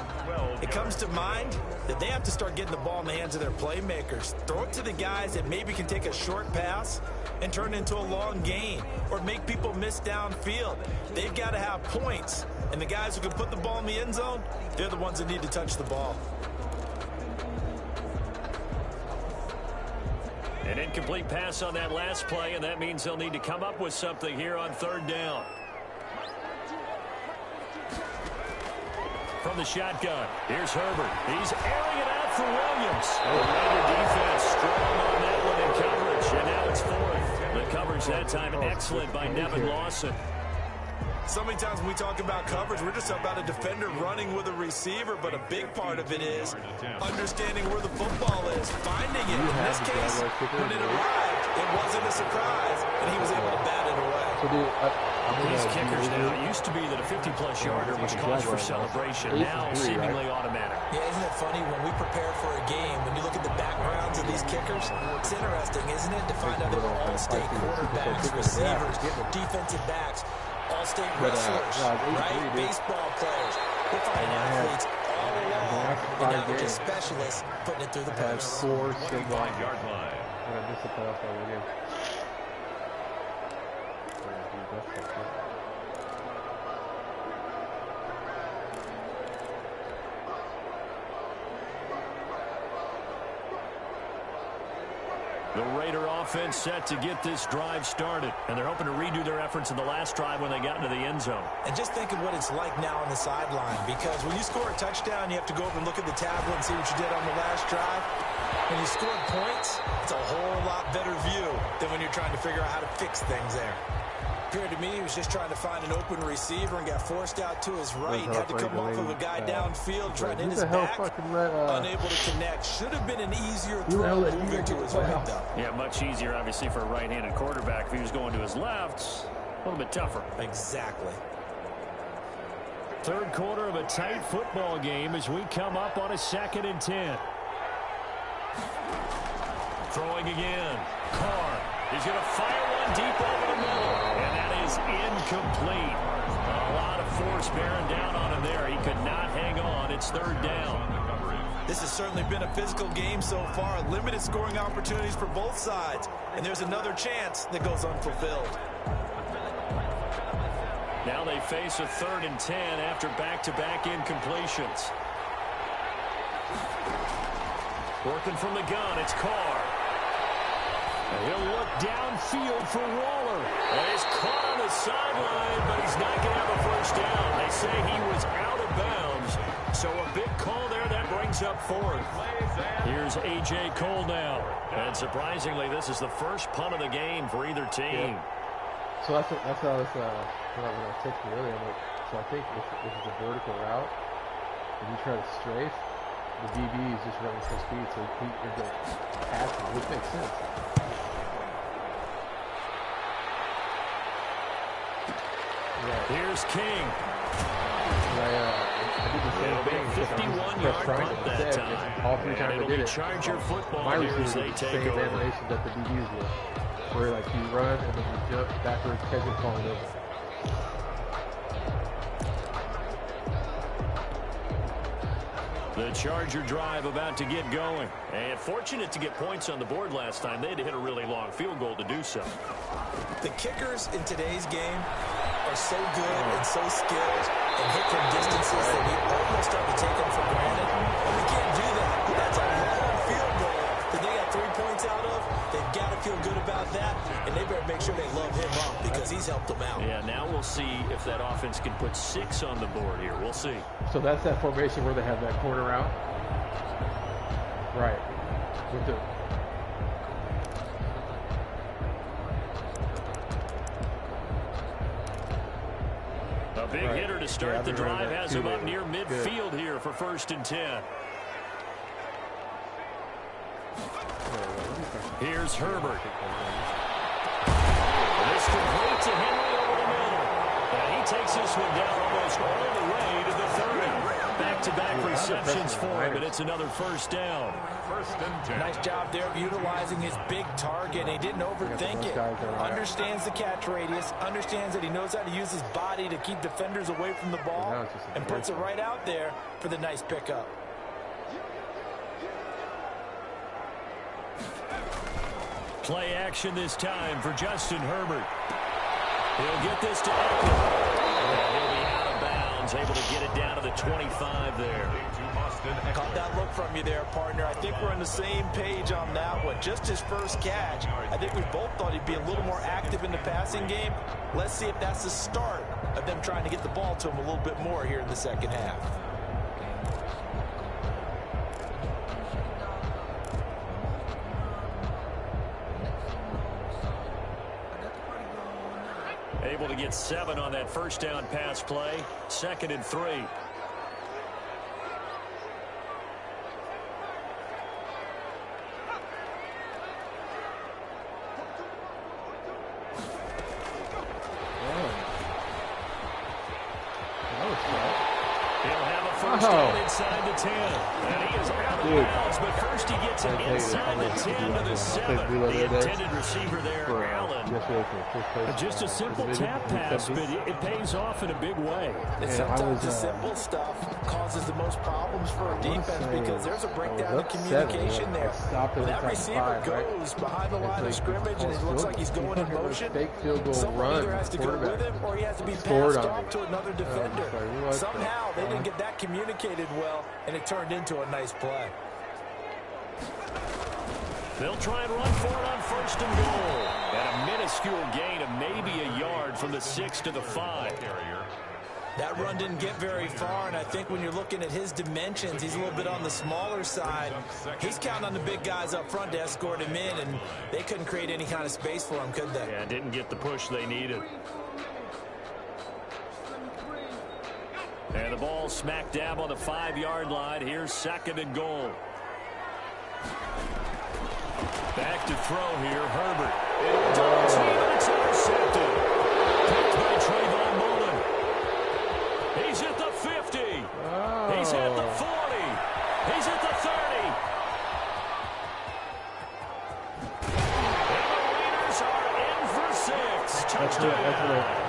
A: it comes to mind that they have to start getting the ball in the hands of their playmakers. Throw it to the guys that maybe can take a short pass and turn it into a long gain or make people miss downfield. They've got to have points, and the guys who can put the ball in the end zone, they're the ones that need to touch the ball.
B: An incomplete pass on that last play, and that means they'll need to come up with something here on 3rd down. From the shotgun, here's Herbert. He's airing it out for Williams. The Raider defense strong on that one in coverage, and now it's 4th. The coverage that time excellent by Nevin Lawson.
A: So many times when we talk about coverage, we're just about a defender running with a receiver, but a big part of it is understanding where the football is, finding it. In this case, when it arrived, it wasn't a surprise, and he was able to bat it away.
B: These kickers now, it used to be that a 50-plus yarder was cause for celebration, now seemingly automatic.
A: Yeah, isn't it funny when we prepare for a game, when you look at the backgrounds of these kickers, it's interesting, isn't it, to find out they were all-state quarterbacks, receivers, defensive backs, all-state wrestlers, right? Baseball players. We're finding athletes all along, and now they're just specialists putting it through the post.
D: 25-yard line.
B: The Raider offense set to get this drive started, and they're hoping to redo their efforts in the last drive when they got into the end zone.
A: And just think of what it's like now on the sideline, because when you score a touchdown, you have to go over and look at the tablet and see what you did on the last drive. When you scored points, it's a whole lot better view than when you're trying to figure out how to fix things there. Appeared to me he was just trying to find an open receiver and got forced out to his right. Had to come off of a guy downfield, trying to hit his back, unable to connect. Should have been an easier throw moving to his right, though.
B: Yeah, much easier, obviously, for a right-handed quarterback. If he was going to his left, a little bit tougher.
A: Exactly.
B: 3rd quarter of a tight football game as we come up on a 2nd and 10. Throwing again. Carr. He's going to fire one deep over the middle, and that is incomplete. A lot of force bearing down on him there. He could not hang on. It's 3rd down.
A: This has certainly been a physical game so far. Limited scoring opportunities for both sides, and there's another chance that goes unfulfilled.
B: Now they face a 3rd and 10 after back-to-back incompletions. Working from the gun, it's Carr. And he'll look downfield for Waller. And he's caught on the sideline, but he's not going to have a first down. They say he was out of bounds. So a big call there that brings up 4th. Here's A.J. Cole now. And surprisingly, this is the first punt of the game for either team.
J: Yeah. So that's what I was when I was texting earlier. I'm like, so I think this is a vertical route. If you try to strafe, the DB is just running full speed, so he ends up passing, which makes sense. Right.
B: Here's King.
J: I did the same thing.
B: 51-yard punt that time.
J: All 3 times I did it.
B: Charger football
J: my
B: here as they
J: the
B: take
J: same
B: over.
J: animation that the DBs will, where like you run and then you jump backwards, catch it, fall over.
B: The Charger drive about to get going. And fortunate to get points on the board last time. They had to hit a really long field goal to do so.
A: The kickers in today's game are so good and so skilled and hit from distances that we almost start to take them for granted. And we can't do that. That's a long field goal that they got 3 points out of. They've got to feel good about that, and they better make sure they love him up because he's helped them out.
B: Yeah, now we'll see if that offense can put 6 on the board here. We'll see.
J: So that's that formation where they have that corner out? Right. With the...
B: big hitter to start the drive has him up near midfield here for 1st and 10. Here's Herbert. This complete to Henry over the middle. And he takes this one down almost all the way to the 30. Back-to-back receptions for him, and it's another 1st down.
D: 1st and 10.
A: Nice job there of utilizing his big target. He didn't overthink it. Understands the catch radius, understands that he knows how to use his body to keep defenders away from the ball, and puts it right out there for the nice pickup.
B: Play action this time for Justin Herbert. He'll get this to Eckler. He'll be out of bounds, able to get it down to the 25 there.
A: Caught that look from you there, partner. I think we're on the same page on that one. Just his first catch. I think we both thought he'd be a little more active in the passing game. Let's see if that's the start of them trying to get the ball to him a little bit more here in the second half.
B: Able to get 7 on that 1st down pass play. 2nd and 3. He'll have a 1st down inside the 10. And he is out of bounds, but first he gets it inside the 10 to the 7. The intended receiver there, Allen. Just a simple tap pass, but it pays off in a big way.
A: And sometimes the simple stuff causes the most problems for a defense because there's a breakdown in communication there. That receiver goes behind the line of scrimmage and it looks like he's going in motion. Someone either has to go with him or he has to be passed off to another defender. Somehow they didn't get that communicated well, and it turned into a nice play.
B: They'll try and run for it on 1st and goal. And a minuscule gain of maybe a yard from the 6 to the 5.
A: That run didn't get very far, and I think when you're looking at his dimensions, he's a little bit on the smaller side. He's counting on the big guys up front to escort him in, and they couldn't create any kind of space for him, could they?
B: Yeah, didn't get the push they needed. And the ball smack dab on the 5-yard line. Here's 2nd and goal. Back to throw here, Herbert. It's intercepted. Picked by Trayvon Mullen. He's at the 50. He's at the 40. He's at the 30. And the Raiders are in for 6. Touchdown.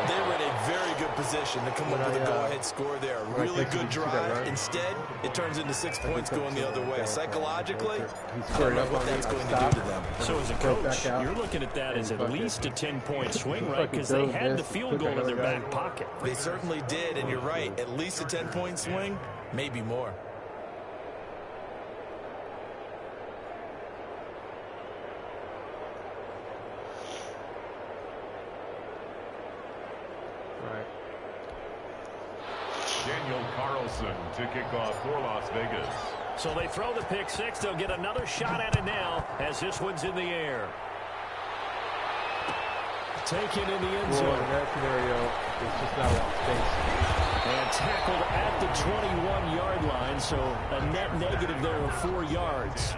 A: They were in a very good position to come up with a go-ahead score there. Really good drive. Instead, it turns into 6 points going the other way. Psychologically, I don't know what that's going to do to them.
B: So as a coach, you're looking at that as at least a 10-point swing, right? Because they had the field goal in their back pocket.
A: They certainly did, and you're right. At least a 10-point swing, maybe more.
D: Daniel Carlson to kick off for Las Vegas.
B: So they throw the pick 6. They'll get another shot at it now as this one's in the air. Taken in the end zone.
J: In that scenario, it's just not enough space.
B: And tackled at the 21-yard line, so a net negative there of 4 yards.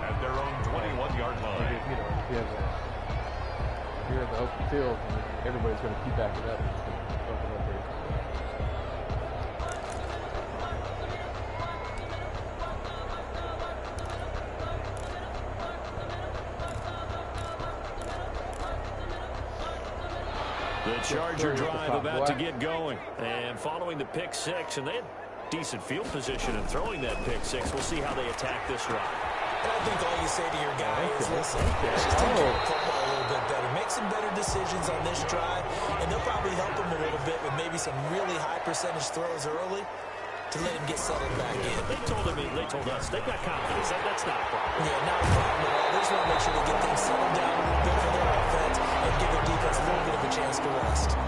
D: At their own 21-yard line.
J: You know, if you're in the open field, everybody's going to keep backing up.
B: The Charger drive about to get going. And following the pick 6, and they had decent field position in throwing that pick 6. We'll see how they attack this drive.
A: And I think all you say to your guy is, listen, let's just take care of the football a little bit better. Make some better decisions on this drive, and they'll probably help him a little bit with maybe some really high percentage throws early to let him get settled back in.
B: They told us they've got confidence. That's not a problem.
A: Yeah, not a problem at all. They just want to make sure they get things settled down a little bit for their offense and give their defense a little bit of a chance to rest.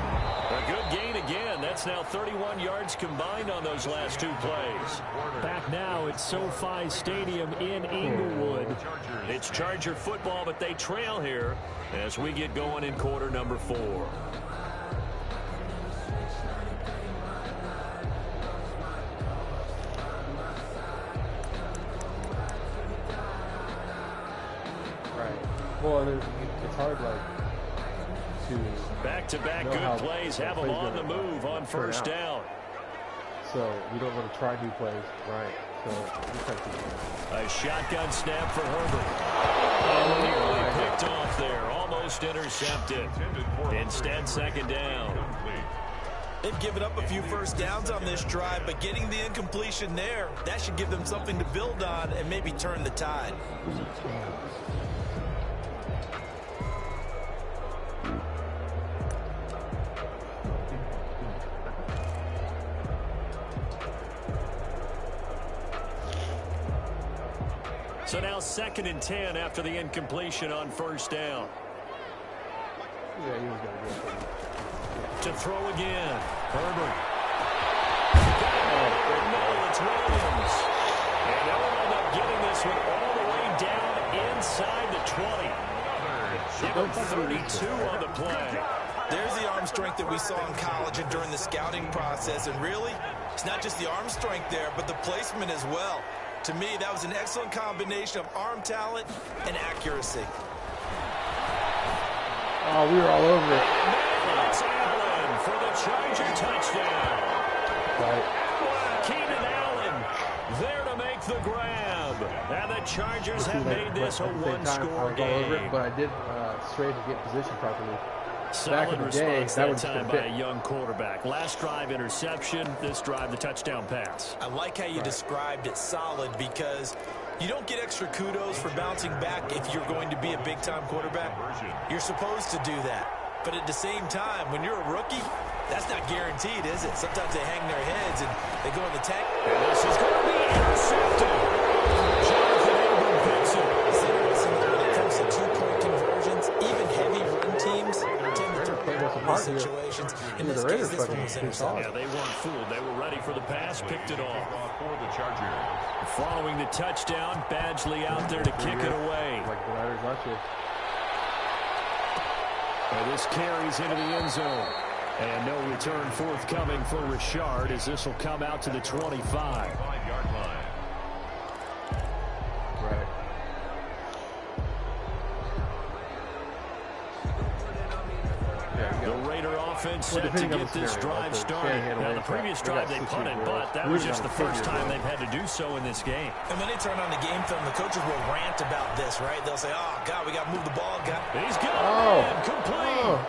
B: A good gain again. That's now 31 yards combined on those last 2 plays. Back now at SoFi Stadium in Inglewood. It's Charger football, but they trail here as we get going in quarter number 4.
J: Well, it's hard, like, to
B: back-to-back good plays have them on the move on first down.
J: So we don't want to try new plays, right? So
B: a shotgun snap for Herbert. Nearly picked off there, almost intercepted. Instead, second down.
A: They've given up a few first downs on this drive, but getting the incompletion there, that should give them something to build on and maybe turn the tide.
B: So now 2nd and 10 after the incompletion on first down.
J: Yeah, he was going to go.
B: To throw again. Herbert. No, it's Williams. And they'll end up getting this one all the way down inside the 20. Give him 32 on the play.
A: There's the arm strength that we saw in college and during the scouting process. And really, it's not just the arm strength there, but the placement as well. To me, that was an excellent combination of arm talent and accuracy.
J: Oh, we were all over it.
B: That's Allen for the Charger touchdown.
J: Right.
B: Keenan Allen there to make the grab. And the Chargers have made this a one-score game.
J: Over it, but I did straight to get position properly.
B: Solid response that time by a young quarterback. Last drive interception, this drive the touchdown pass.
A: I like how you described it solid because you don't get extra kudos for bouncing back if you're going to be a big-time quarterback. You're supposed to do that. But at the same time, when you're a rookie, that's not guaranteed, is it? Sometimes they hang their heads and they go in the tank.
B: And this is going to be intercepted. Jonathan Ingram picks it.
A: It's interesting that when it comes to two-point conversions, even heavy run teams tend to throw in these situations. In this case, this one was intercepted.
B: Yeah, they weren't fooled. They were ready for the pass, picked it off.
D: For the Chargers.
B: Following the touchdown, Badgley out there to kick it away.
J: Like the Riders last year.
B: And this carries into the end zone. And no return forthcoming for Richard as this will come out to the 25.
D: 5-yard line.
J: Right.
B: The Raider offense set to get this drive started. Now, the previous drive they punted, but that was just the first time they've had to do so in this game.
A: And when they turn on the game film, the coaches will rant about this, right? They'll say, oh, God, we got to move the ball.
B: He's got complete.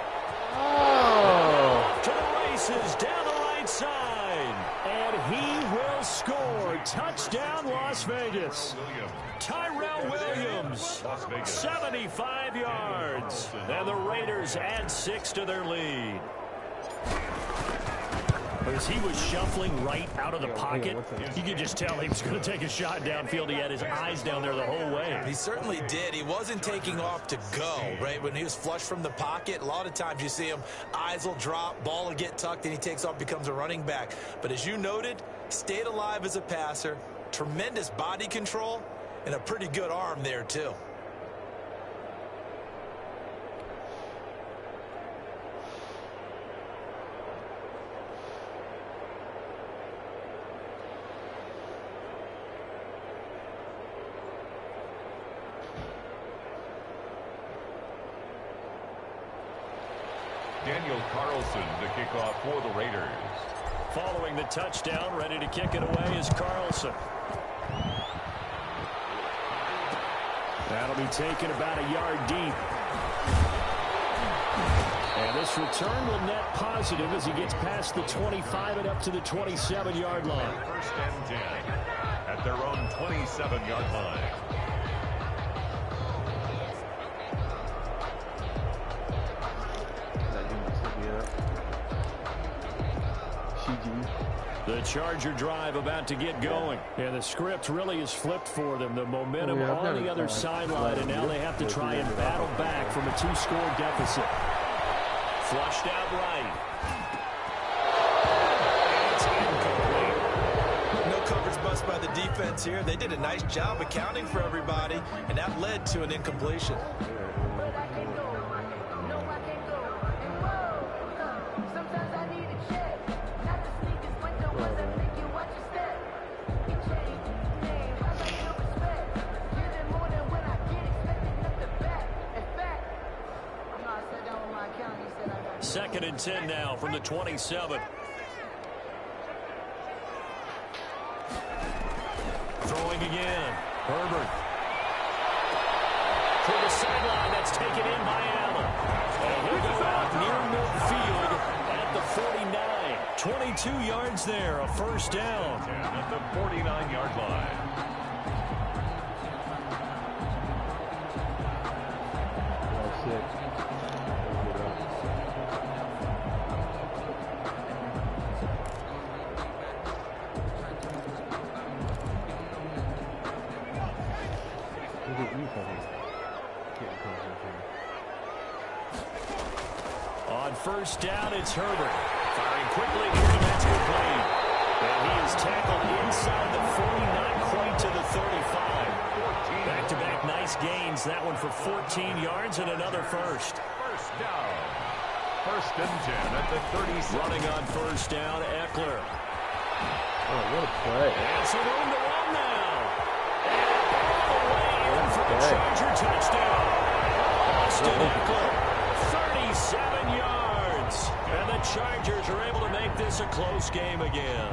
B: To the races, down the right side. And he will score. Touchdown, Las Vegas. Tyrell Williams, 75 yards. And the Raiders add 6 to their lead. As he was shuffling right out of the pocket, you could just tell he was going to take a shot downfield. He had his eyes down there the whole way.
A: He certainly did. He wasn't taking off to go, right? When he was flush from the pocket, a lot of times you see him, eyes will drop, ball will get tucked, and he takes off, becomes a running back. But as you noted, stayed alive as a passer, tremendous body control, and a pretty good arm there, too.
D: Daniel Carlson to kick off for the Raiders.
B: Following the touchdown, ready to kick it away is Carlson. That'll be taken about a yard deep. And this return will net positive as he gets past the 25 and up to the 27-yard line.
D: 1st and 10 at their own 27-yard line.
B: The Charger drive about to get going. And the script really is flipped for them. The momentum on the other sideline, and now they have to try and battle back from a 2-score deficit. Flushed out right. It's incomplete.
A: No coverage bust by the defense here. They did a nice job accounting for everybody, and that led to an incompletion.
B: 2nd and 10 now from the 27. Throwing again. Herbert. To the sideline. That's taken in by Allen. And he'll go out near midfield at the 49. 22 yards there. A first down.
D: At the 49-yard line.
J: That's it.
B: On first down, it's Herbert. Firing quickly here, and that's complete. And he is tackled inside the 40, not quite to the 35. Back-to-back nice gains. That one for 14 yards and another first.
D: First down. 1st and 10 at the 36.
B: Running on first down, Eckler.
J: Oh, what a play.
B: And some room to run now. And all the way in for the Charger touchdown. Austin Eckler, 37 yards. And the Chargers are able to make this a close game again.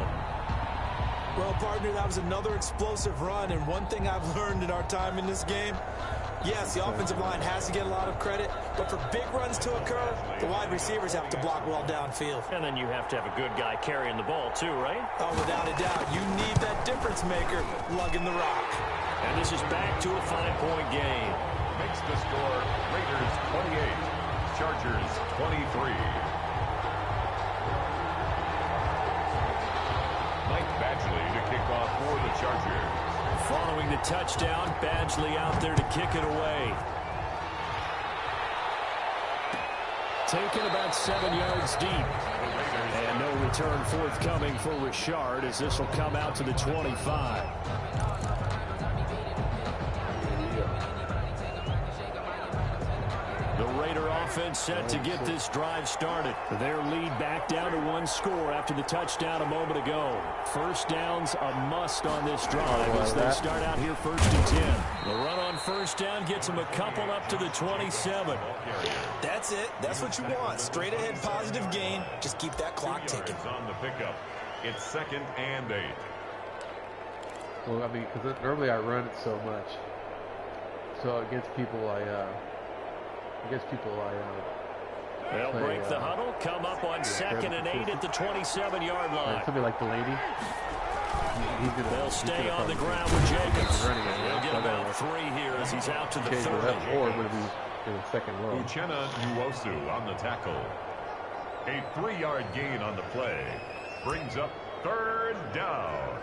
A: Well, partner, that was another explosive run, and one thing I've learned in our time in this game, yes, the offensive line has to get a lot of credit, but for big runs to occur, the wide receivers have to block well downfield.
B: And then you have to have a good guy carrying the ball too, right?
A: Oh, without a doubt. You need that difference maker lugging the rock.
B: And this is back to a 5-point game.
D: Makes the score Raiders 28, Chargers 23. Mike Badgley to kick off for the Chargers.
B: Following the touchdown, Badgley out there to kick it away. Taken about 7 yards deep. And no return forthcoming for Richard as this will come out to the 25. The Raider offense set to get this drive started. Their lead back down to 1 score after the touchdown a moment ago. First down's a must on this drive as they start out here 1st and 10. The run on first down gets them a couple up to the 27.
A: That's it. That's what you want. Straight ahead positive gain. Just keep that clock ticking.
D: On the pickup. It's 2nd and 8.
J: Well, I mean, because normally I run it so much. So against people
B: They'll break the huddle, come up on 2nd and 8 at the 27-yard line.
J: Somebody like the lady.
B: They'll stay on the ground with Jacobs. He'll get about 3 here as he's out to the 30.
J: Or would it be in the second row?
D: Uchenna Nwosu on the tackle. A 3-yard gain on the play. Brings up 3rd down.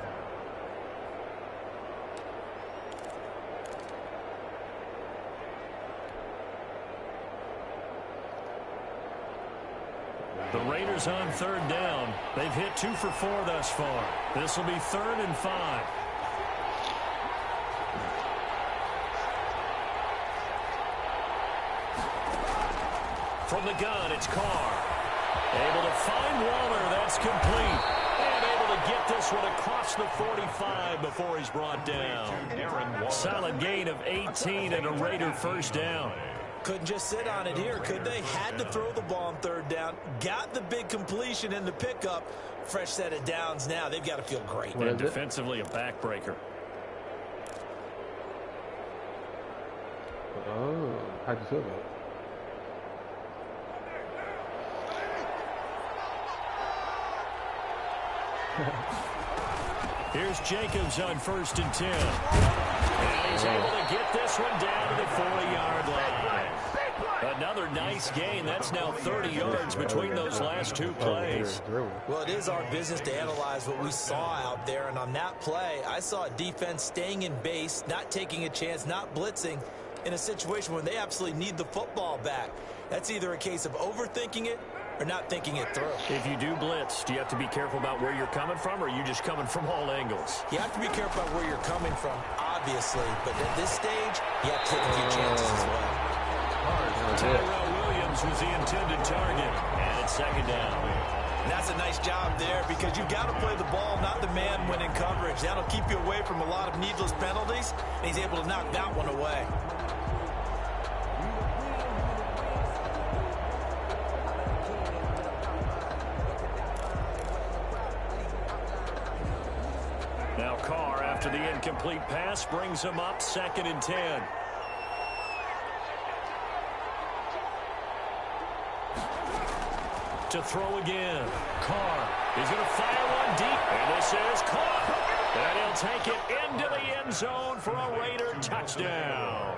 B: The Raiders on 3rd down. They've hit 2 for 4 thus far. This will be 3rd and 5. From the gun, it's Carr. Able to find Waller. That's complete. And able to get this one across the 45 before he's brought down. Solid gain of 18 and a Raider first down.
A: Couldn't just sit on it here, could they? Had to throw the ball on 3rd down. Got the big completion in the pickup. Fresh set of downs now. They've got to feel great.
B: And defensively a backbreaker.
J: Oh, how'd you feel about it?
B: Here's Jacobs on 1st and 10. And he's able to get this one down to the 40-yard line. Another nice gain. That's now 30 yards between those last 2 plays.
A: Well, it is our business to analyze what we saw out there. And on that play, I saw a defense staying in base, not taking a chance, not blitzing in a situation where they absolutely need the football back. That's either a case of overthinking it or not thinking it through.
B: If you do blitz, do you have to be careful about where you're coming from, or are you just coming from all angles?
A: You have to be careful about where you're coming from, obviously. But at this stage, you have to take a few chances as well.
B: Tyrell Williams was the intended target, and it's 2nd down.
A: And that's a nice job there because you've got to play the ball, not the man when in coverage. That'll keep you away from a lot of needless penalties, and he's able to knock that one away.
B: after the incomplete pass brings him up 2nd and 10. To throw again. Carr. He's going to fire one deep. And this is caught. And he'll take it into the end zone for a Raider touchdown.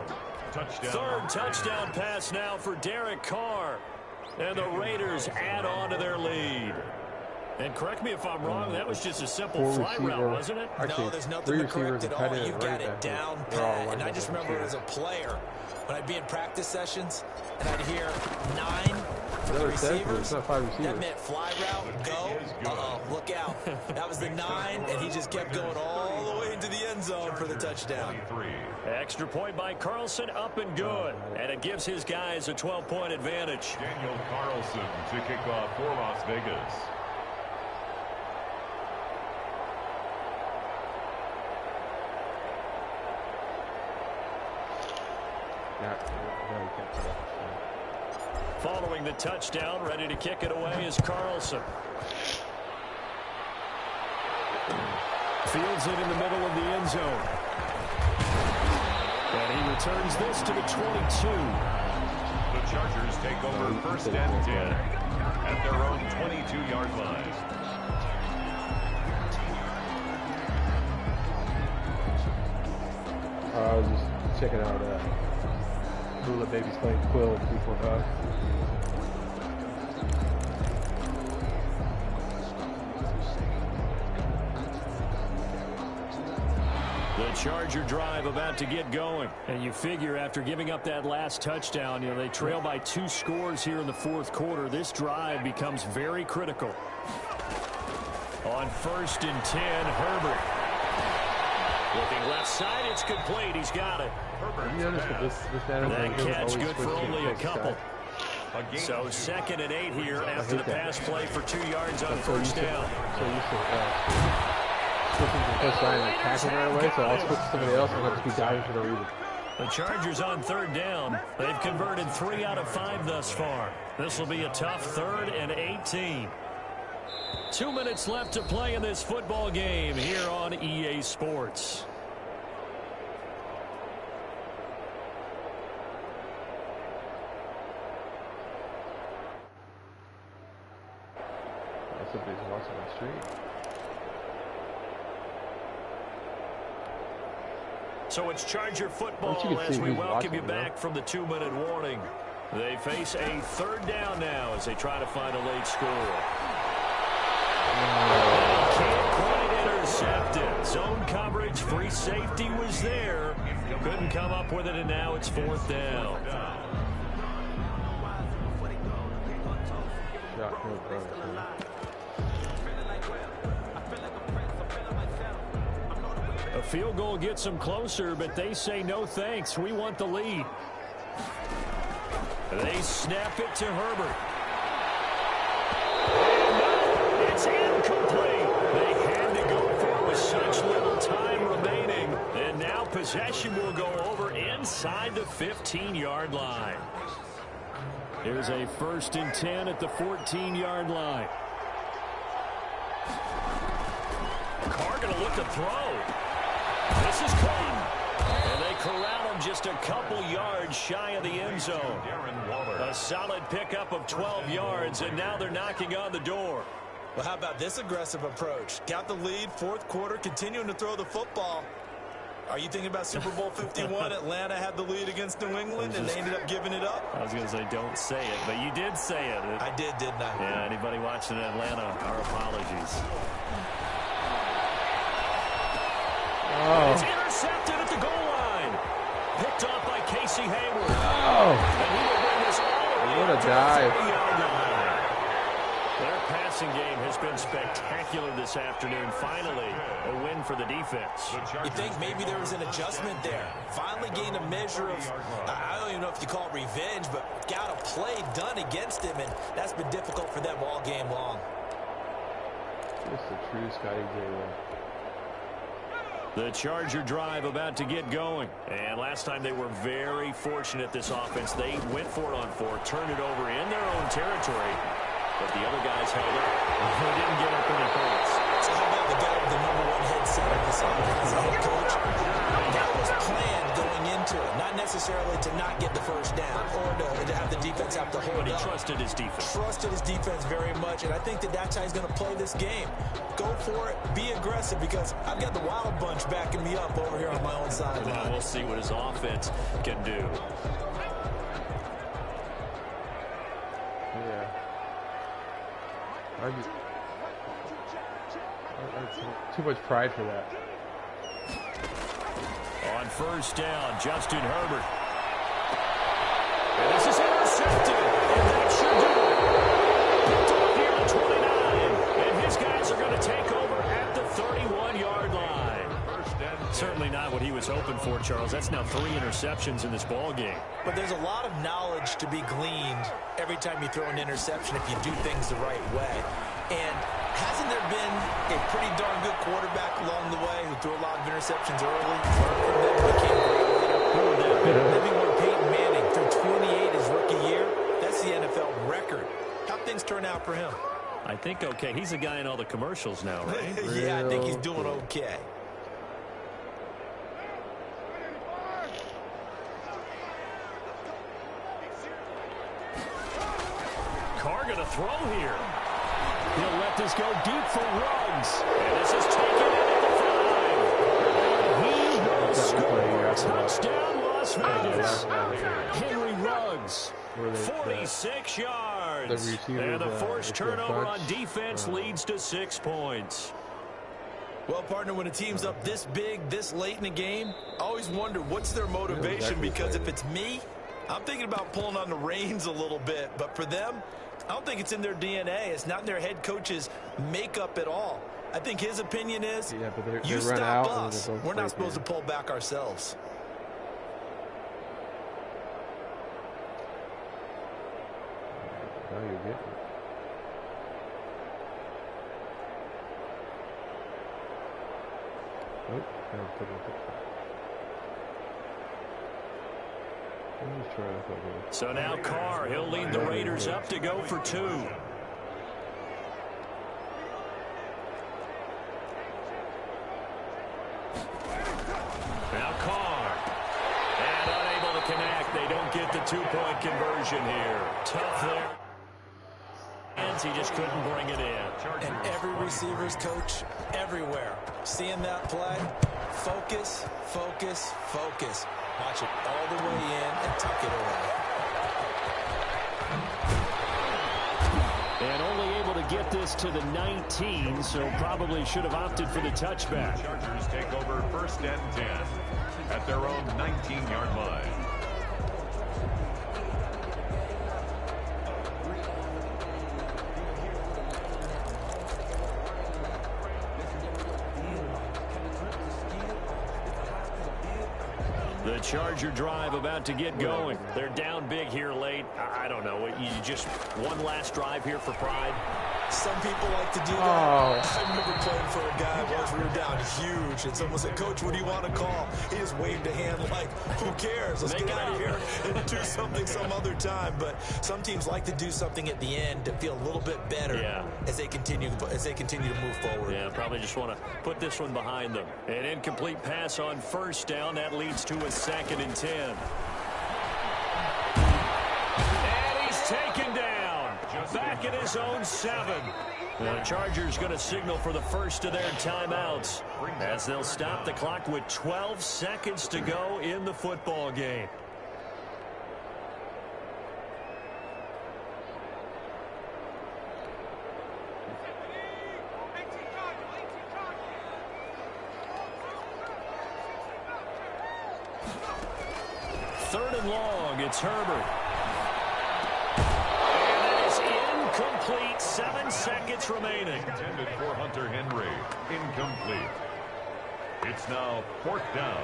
B: Third touchdown pass now for Derek Carr. And the Raiders add on to their lead. And correct me if I'm wrong, that was just a simple fly route, wasn't it?
A: No, there's nothing to correct at all. You got it down pat. And I just remember as a player, when I'd be in practice sessions, and I'd hear 9 for the receivers. That meant fly route, go. Uh-oh, look out. That was the 9, and he just kept going all the way into the end zone for the touchdown.
B: Extra point by Carlson, up and good. And it gives his guys a 12-point advantage.
D: Daniel Carlson to kick off for Las Vegas.
B: Following the touchdown, ready to kick it away is Carlson. Fields it in the middle of the end zone. And he returns this to the 22.
D: The Chargers take over 1st and 10 at their own 22-yard line.
J: I was just checking out Hula Babies playing Quill at 345.
B: The Charger drive about to get going. And you figure after giving up that last touchdown, they trail by 2 scores here in the 4th quarter. This drive becomes very critical. On 1st and 10, Herbert. Looking left side, it's complete. He's got it. That catch good for only a couple. So 2nd and 8 here after the pass play for 2 yards on 1st down.
J: Switching from first line and tackling right away, so I'll switch to somebody else and I'll just be diving for no reason.
B: The Chargers on 3rd down. They've converted 3 out of 5 thus far. This will be a tough 3rd and 18. 2 minutes left to play in this football game here on EA Sports.
J: Somebody's watching on the street.
B: So it's Charger football as we welcome you back from the 2-minute warning. They face a 3rd down now as they try to find a late score. Can't quite intercept it. Zone coverage, free safety was there. Couldn't come up with it, and now it's 4th down. A field goal gets them closer, but they say no thanks. We want the lead. They snap it to Herbert. And it's incomplete. They had to go for it with such little time remaining. And now possession will go over inside the 15-yard line. Here's a 1st and 10 at the 14-yard line. Carr going to look to throw. This is caught. And they corral him just a couple yards shy of the end zone. A solid pickup of 12 yards, and now they're knocking on the door.
A: Well, how about this aggressive approach? Got the lead, 4th quarter, continuing to throw the football. Are you thinking about Super Bowl 51? Atlanta had the lead against New England, and they ended up giving it up?
B: I was going to say, don't say it, but you did say it.
A: I did, didn't I?
B: Yeah, anybody watching Atlanta, our apologies.
J: Oh.
B: It's intercepted at the goal line. Picked off by Casey Hayward.
J: Oh.
B: And he will bring this all the way
J: What a
B: to
J: dive.
B: the 30-yard line. Their passing game has been spectacular this afternoon. Finally, a win for the defense.
A: You think maybe there was an adjustment there. Finally gained a measure of, I don't even know if you call it revenge, but got a play done against him, and that's been difficult for them all game long.
J: Just a true Scotty J.
B: The Charger drive about to get going. And last time they were very fortunate, this offense. They went for it on 4, turned it over in their own territory. But the other guys held up. They didn't give up any points.
A: So how about the guy with the #1 head mindset of this offense as a head coach. That was planned going into it, not necessarily to not get the first down or to have the defense have to hold
B: But he
A: up.
B: trusted his defense.
A: Trusted his defense very much, and I think that's how he's going to play this game. Go for it. Be aggressive, because I've got the wild bunch backing me up over here on my own sideline.
B: Well, we'll see what his offense can do.
J: Yeah. Too much pride for that.
B: On first down, Justin Herbert. And this is intercepted. And that should do it. Picked off here at 29. And his guys are going to take over at the 31-yard line. Certainly not what he was hoping for, Charles. That's now 3 interceptions in this ball game.
A: But there's a lot of knowledge to be gleaned every time you throw an interception if you do things the right way. And hasn't there been a pretty darn good quarterback along the way who threw a lot of interceptions early, learned from them, and became great later? Who would that be? Maybe when Peyton Manning threw 28 his rookie year. That's the NFL record. How'd things turn out for him?
B: I think okay. He's a guy in all the commercials now, right?
A: Yeah, I think he's doing okay.
B: Carr going to throw here. He'll let this go deep for Ruggs. And this is taken in at the 5. He will score. Touchdown, Las Vegas. Henry Ruggs, 46 yards. And the forced turnover on defense leads to 6 points.
A: Well, partner, when a team's up this big, this late in the game, I always wonder what's their motivation, because if it's me, I'm thinking about pulling on the reins a little bit. But for them, I don't think it's in their DNA. It's not in their head coach's makeup at all. I think his opinion is, you stop us. We're not supposed to pull back ourselves.
J: Oh, you're getting it.
B: So now Carr, he'll lead the Raiders up to go for 2. Now Carr. And unable to connect. They don't get the 2-point conversion here. Tough there. And he just couldn't bring it in.
A: And every receiver's coach everywhere, seeing that play, focus, focus, focus. Watch it all the way in and tuck it away.
B: And only able to get this to the 19, so probably should have opted for the touchback.
D: Chargers take over 1st and 10 at their own 19-yard line.
B: The Charger drive about to get going. They're down big here late. I don't know. You just one last drive here for pride.
A: Some people like to do that. I remember playing for a guy once we were down huge, and someone said, "Coach, what do you want to call?" He just waved a hand like, "Who cares? Let's get out of here and do something some other time." But some teams like to do something at the end to feel a little bit better as they continue to move forward.
B: Yeah, probably just want to put this one behind them. An incomplete pass on first down. That leads to a 2nd and 10. And he's taken down. Back at his own 7. The Chargers going to signal for the first of their timeouts as they'll stop the clock with 12 seconds to go in the football game. Third and long, it's Herbert. Complete, 7 seconds remaining.
D: Intended for Hunter Henry. Incomplete. It's now 4th down.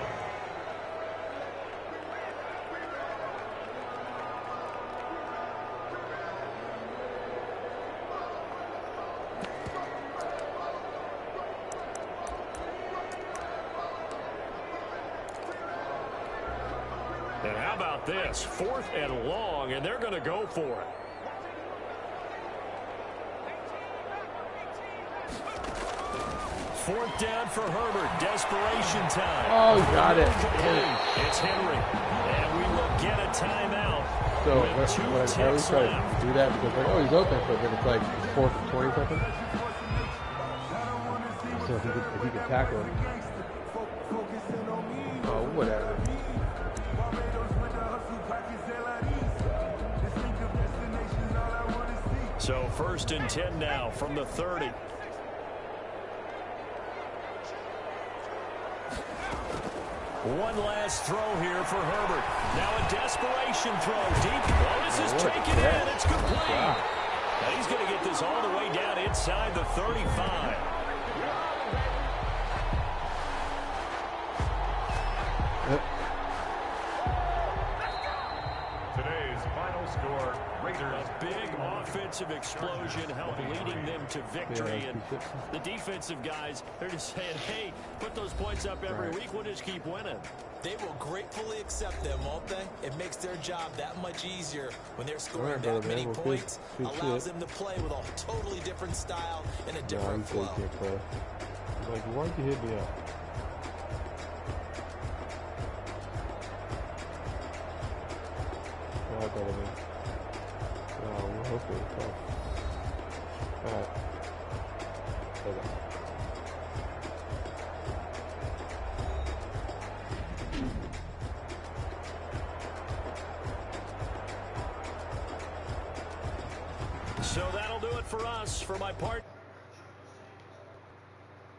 B: And how about this? 4th and long, and they're going to go for it. 4th down for Herbert. Desperation time.
J: Oh, he got it.
B: It's Henry. And we will get a timeout.
J: So I always try to do that because like, oh, he's open, but then it's like 4th and 20 something. So if he could tackle him. Oh, whatever.
B: So 1st and 10 now from the 30. One last throw here for Herbert. Now a desperation throw. Deep. This is taken in. It's complete. And he's going to get this all the way down inside the 35.
D: Today's final score, Raiders.
B: A big offensive explosion helped leading them to victory. And the defensive guys, they're just saying, hey, put those points up every week. We'll just keep winning.
A: They will gratefully accept them, won't they? It makes their job that much easier when they're scoring that many points. Allows them to play with a totally different style and a different flow.
J: Like, why'd you hit me up? Oh, well, hopefully it's off. Alright. Okay.
B: So that'll do it for us. For my part.